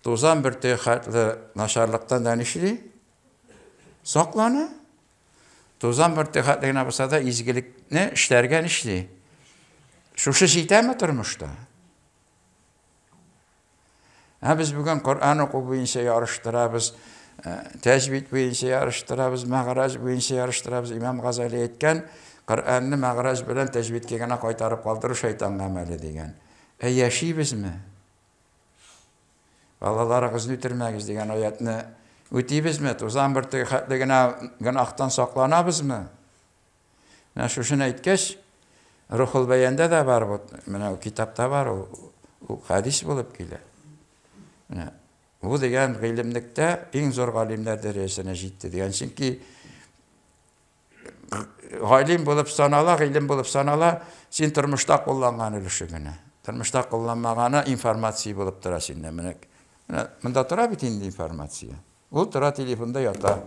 91 xatli nasharlikdan danishli saqlana. 91 xatligina bo'lsa-da izgilikni ishlargan ishli. Shu yetami turmushda? Biz bugun Qur'on o'qib bo'yicha yarishtiramiz, tajvid bo'yicha yarishtiramiz, mag'raj bo'yicha yarishtiramiz. Imom G'azali aytgan, Qur'onni mag'raj bilan tajvidga gana qaytarib qoldirish shaytonning amali degan. Yashaybizmi? Balalarimizni o'tirmagiz degan oyatni o'taybizmi? 91 xatligina gunohdan saqlanabizmi? Mana shuni aytgach, Ruhul Bayonda da bor, mana bu kitobda bor, u hadis bo'lib keladi. Bu degan ilmlikda eng zo'r olimlar darajasine yetdi degan. Chunki olim bo'lib sanala, ilm bo'lib sanala, sen turmushda qo'llangan ulushigina. Turmushda qo'llanmagani informatsiya bo'lib turasiz. Bunda turadi bit endi informatsiya. U turadi telefonda yotar.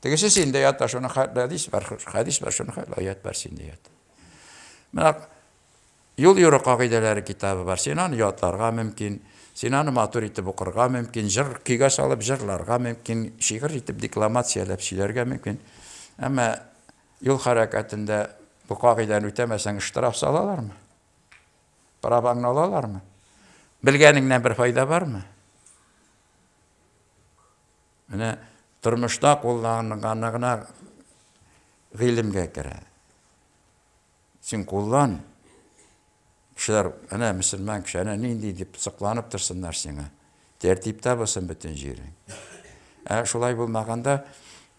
Tegese senda yotar, shuni hadis bor, shuni oyat bor senda yotar. Mana yo'l yo'riq qoidalari kitobi bor. Sen uni yodlarga mumkin. Sen uni maturiti o'qirga mumkin, jir kuyga solib jirlarga mumkin, she'r etib deklamatsiyalab so'zlarga mumkin. Ammo yo'l harakatida bu qoidani o'tamasang ishtirok solarlarmi? Barabangni olarlarmi? Bilganingdan bir foyda bormi? Mana turmushda qo'llanganligina ilmga kiradi. Sen qo'llan. Kishilar ana musulmon kishi ana nindi deb saqlanib tursinlar senga. Tertibda bo'lsin butun yering. Shulay bo'lmaganda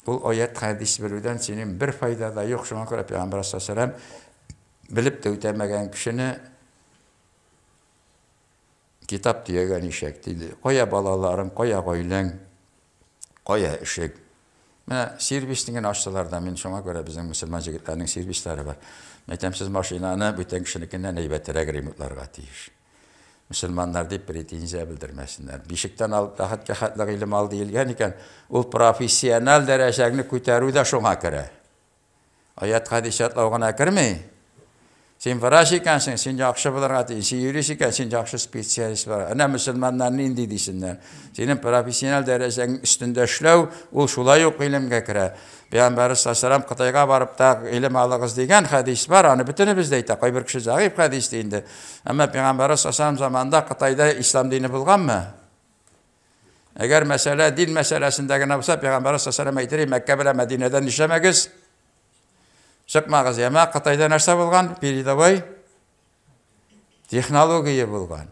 bu oyat hadis biluvdan sening bir foyda da yo'q. Shunga ko'ra Payg'ambar sollallohu alayhi vasallam bilib de o'tamagan kishini kitob degan eshak deydi. Qo'ya balalarim, qo'ya oilang, qo'ya ishik. Mana servisning ochsalardan men shunga ko'ra bizning musulmon yigitlarning servislari bor. Aytamsiz mashinani butun kishinikidan naybatlarga remotlarga tiyish. Musulmonlar deb pretenziya bildirmasinlar. Beshikdan olib rahatga xatlar ilm oldi deyilgan ekan, u professional darajani ko'taruvda shunga kiradi. Oyat hadisatlar o'g'ana kirmay. Sen vrach ekansan, sen yaxshi bilarsan, sen yurist ekan, sen yaxshi spetsialist bo'lar. Ana musulmonlarni endi deysinlar. Sening professional darajaning ustunda ishlav, u shulay yo'q ilmga kiradi. Payg'ambarimiz sollallohu alayhi vasallam Xitoyga borib da ilm olasiz degan hadis bor. Ani butuni bizda aytadi. Qo'y bir kishi zaif hadis deydi. Ammo Payg'ambarimiz sollallohu alayhi vasallam zamonida Xitoyda islom dini bo'lganmi? Agar masala din masalasindagi bo'lsa, Payg'ambarimiz sollallohu alayhi vasallam aytadi, Makka bilan Madinadan ishlamagiz. Chiqmag'iz. Ammo Xitoyda narsa bo'lgan? Передовой texnologiya bo'lgan.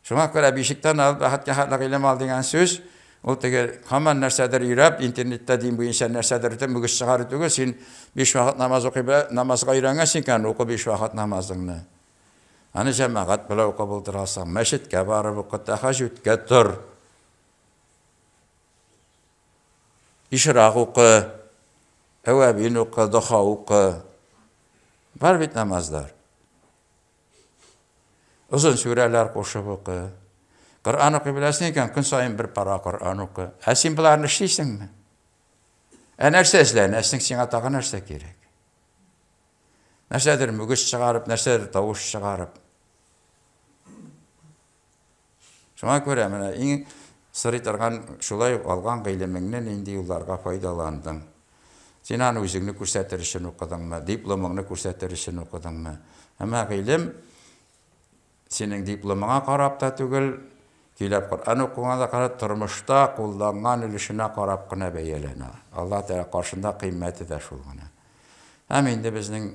Shunga ko'ra beshikdan olib rahatga xatlar ilm ol degan so'z o tege hamma narsadir yurib, internetda din bo'yicha narsadir deb mugiz chiqarib turib, sen 5 vaqt namoz o'qib, namozga o'rgangansan ekan, o'qib 5 vaqt namozingni. Ana jamoat bilan o'qib o'tirasan, masjidga borib o'qib, tahajjudga tur. İşraq o'qi, avabin o'qi, duho o'qi. Var bit namozlar. Uzun suralar qo'shib o'qi. Qur'on o'qib bilasan ekan, kun sayin bir para Qur'on o'qi. Sen bularni ishlaysanmi? Narsa izlan, senga tag'in narsa kerak. Narsadir mugiz chiqarib, narsadir tovush chiqarib. Shunga ko'ra mana eng sirri turgan shulay olgan ilmingdan endi yo'llarga foydalanding. Sen ani o'zingni ko'rsatish uchun o'qidingmi, diplomingni ko'rsatish uchun o'qidingmi? Hamma ilm sening diplomingga qarab ta tugul, kelib Qur'on o'qiganda qarab turmushda qo'llangan ilishini qarab qina bayalana. Alloh taolo qarshında qiymati da shulgina. Ham endi bizning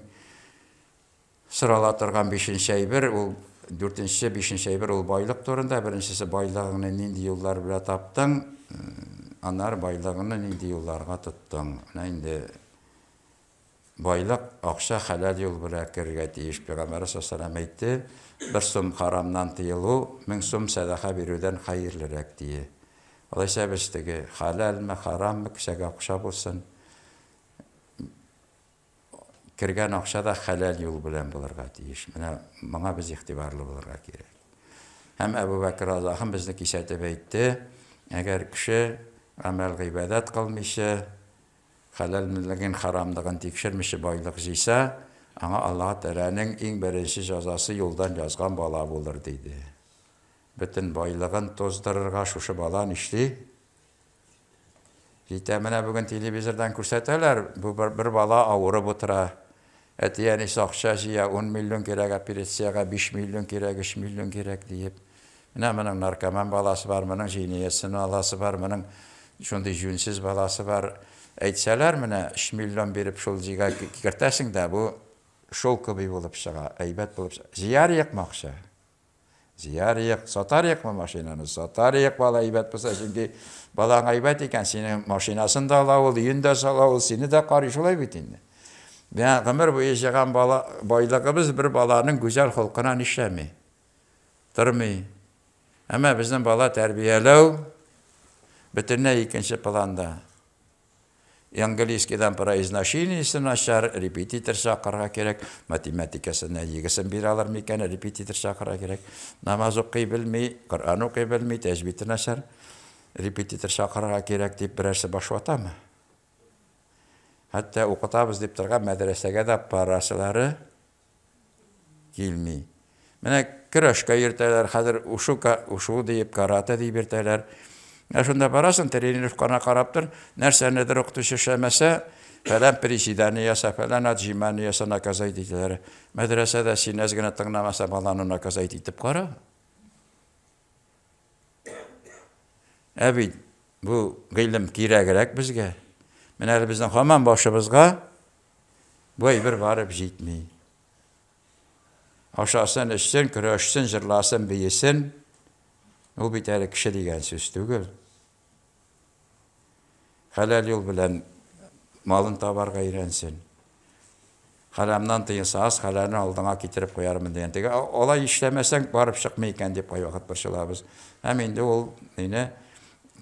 сұрала тұрған бешінші әйбір, ол 4-ші, 5-ші әйбір ол байлық турында. Біріншісі байлығыңны нинди юллар белән таптың, аннары байлығыңны нинди юлларга тоттың. Инде байлық акча халал юл белән кергә тиеш. Пәйгамбәр саллаллаху әйтте, bir сум харамнан тыелу 1000 сум садака бирүдән хәерлерәк дие. Алайса бездәге халалмы, хараммы кешегә акча булсын, кергән акча да халал юл белән булырга тиеш. Менә моңа без игътибарлы булырга кирәк. Һәм Әбу Бәкр разахым безне кисәтеп әйтте, әгәр кеше амәл гыйбадат кылмыйча, халалмылыгын, харамлыгын тикшермичә байлык җыйса, аңа Аллаһ Тәгаләнең иң беренче җәзасы юлдан язган бала булыр диде. Бөтен байлыгын тоздырырга шушы бала нишли? Җитә менә бүген телевизордан күрсәтәләр, бу бер бала авырып утыра. Әтияне акча җыя, 10 миллион кирәк, операциягә 5 миллион кирәк, 3 миллион кирәк диеп. Менә моның наркоман баласы бар, моның җинаятьче баласы бар, моның шундый җүнсез баласы бар. Әйтсәләр, менә 3 миллион биреп шул җыйга кертәсең дә, бу шул кебек булып чыга, әйбәт булып чыга. Зияр макча. Зияр сатар машинаны, сатар бала әйбәт булса, чөнки балаң әйбәт икән, синең машинасын да ала ул, өен дә сала ул, сине дә карый шулай бит инде. Бәя гомер буе җыган бала байлыгыбыз бер баланың гүзәл холкына нишләми. Тормый. Әмма безнең бала тәрбияләү бөтенләй икенче планда. Английскийдан произношениесен начар, репетитор чакырга кирәк, математикасына егесен бирә алар микән, репетитор чакырга кирәк. Намаз укый белми, Коръан укый белми, тәҗвид начар, репетитор чакырга кирәк дип берәрсе баш ватамы? Хәтта укытабыз дип торган мәдрәсәгә дә парасылары килми. Менә көрәшкә йөртәләр, хәзер ушу дип, карате дип йөртәләр. Шунда барасың, тренировкана караптыр, нәрсәнедер укытучы эшләмәсә, фәлән приседание яса, фәлән отжимание яса, наказать итәләр. Мәдрәсәдә син әз генә тыңламаса, баланы наказать итеп кара. Бит бу гыйлем кирәгрәк безгә. Менә безнең һаман башыбызга бу әйбер барып җитми. Ашасын, эчсен, көрәшсен, җырласын, бейесен, ул бит әле кеше дигән сүз түгел. Халал юл белән малын табарга өйрәнсен. Харамнан тыйса, халалны алдыңа китереп куярмын дигән. Теге алай эшләмәсәң барып чыкмый икән дип кайвакыт борчылабыз. Һәм инде ул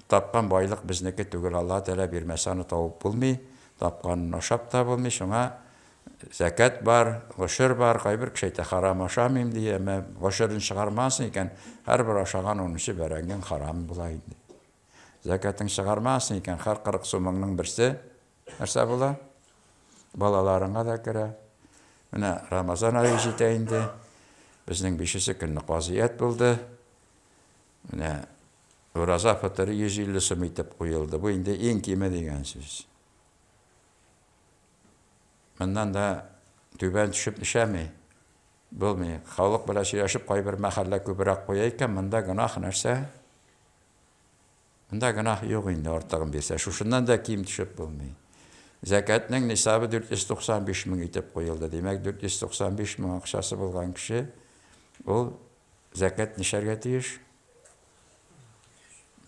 тапкан байлык безнеке түгел, Алла Тәгалә бирмәсә аны табып булмый, тапканны ашап та булмый. Шуңа закат бар, гошер бар, кайбер кеше әйтә харам ашамыйм дия, гошерын чыгармасын икән, һәрбер ашаган 10-нчы бәрәңгән харам була инде. Закатын чыгармасын икән, һәр 40 сумыңның берсе нәрсә була? Балаларыңа да керә. Менә Рамазан ае җитә инде. Безнең 5-нче көнне казият булды. Менә ураза фатыры 150 сум итеп куелды. Бу инде иң киме дигән сүз. Моннан да түбән төшеп нишәми? Булмый. Халык белән сөйләшеп кайбер мәхәллә күбрәк куя икән, монда гынах нәрсә? Монда гынах юк инде, артыгын бирсә, шушыннан да ким төшеп булмый. Закатның нисабы 495 мең итеп куелды. Димәк, 495 мең акчасы булган кеше, ул закат нишәргә тиеш?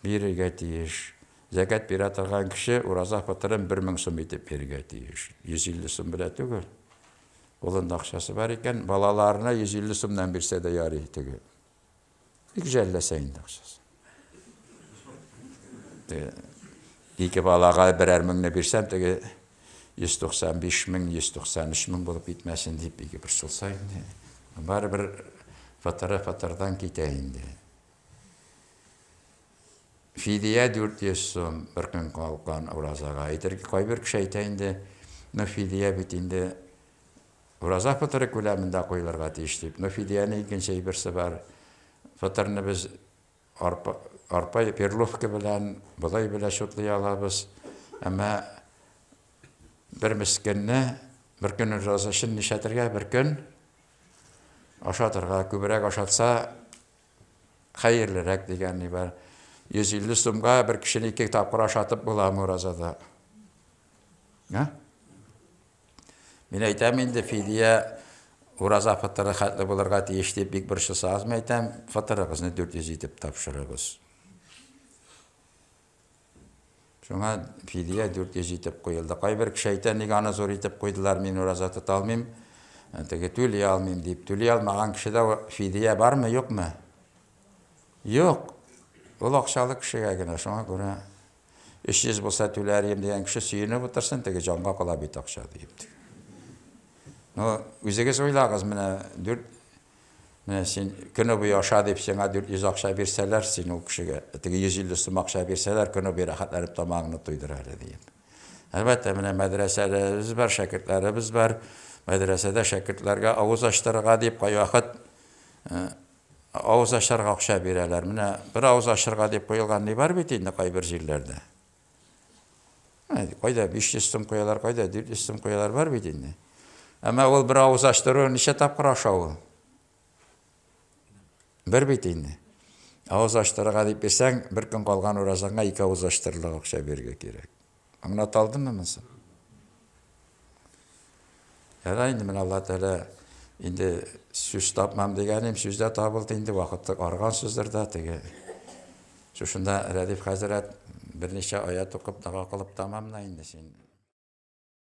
Бирергә тиеш. Закат бирә торган кеше ураза фатырын 1000 сум итеп бирергә тиеш. 150 сум белән түгел. Улында акчасы бар икән, балаларына 150 сумнан бирсә дә ярый түгел. Бик жәлләсә инде акчасы. Ике балага берәр меңне бирсәм, теге 195 мең, 193 мең булып итмәсен дип ике бер сылса инде. Барыбер фатырдан китә инде. Фидия 400 сум bir көн калган уразага. Әйтер кайбер кеше әйтә инде, фидия бит инде ураза фатыры күләмендә куйларга тиеш дип. Фидияне икенче берсе бар. Фатырны без арпа перловка белән, булай белән шутлый алабыз. Әмма bir мискенне bir көн уразасын нишәтергә bir көн ашатырга, күбрәк ашатса хәерлерәк дигән ни бар. 150 сумга bir кешене 2 тапкыр ашатып буламы уразада? Мен әйтәм инде, фидия Ураза фатыры хәтле булырга тиеш дип бик бер шысагыз мәйтәм, фатырыгызны 400 итеп тапшырыгыз. Шуңа фидия 400 итеп куелды. Кайбер кеше әйтә, нигә аны зур итеп куйдылар, мин ураза тота алмыйм, теге түли алмыйм дип. Түли алмаган кешедә фидия бармы, юкмы? Юк. Ул акчалы кешегә генә, шуңа күрә 300 булса түләрем дигән кеше сөенеп утырсын, теге җанга кала бит акча дип. Ну, үзегез уйлагыз, менә син көне буе аша дип сиңа 400 акча бирсәләр, син ул кешегә теге 150 сум акча бирсәләр, көне буе рәхәтләнеп тамагыңны туйдырыр дип. Әлбәттә, менә мәдрәсәләребез бар, шәкертләребез бар. Мәдрәсәдә шәкертләргә авыз ачтырырга дип кайвакыт авыз ачарга акча бирәләр. Менә бер авыз ачырга дип куелган ни бар бит инде кайбер җирләрдә. Кайда 500 сум куялар, кайда 400 сум куялар бар бит инде. Әмма ул бер авыз ачтыру ничә тапкыр ашау? Бер бит инде. Авыз ачтырырга дип бирсәң, бер көн калган уразаңа 2 авыз ачтырырлык акча бирергә кирәк. Аңлап алдыңмы моны? Ярай инде, менә Алла Тәала инде сүз тапмам дигәнем, сүздә табылды инде, вакытты арган сүздер дә теге. Шушында Рәдиф хәзрәт берничә аят укып, дага кылып тамамла инде син.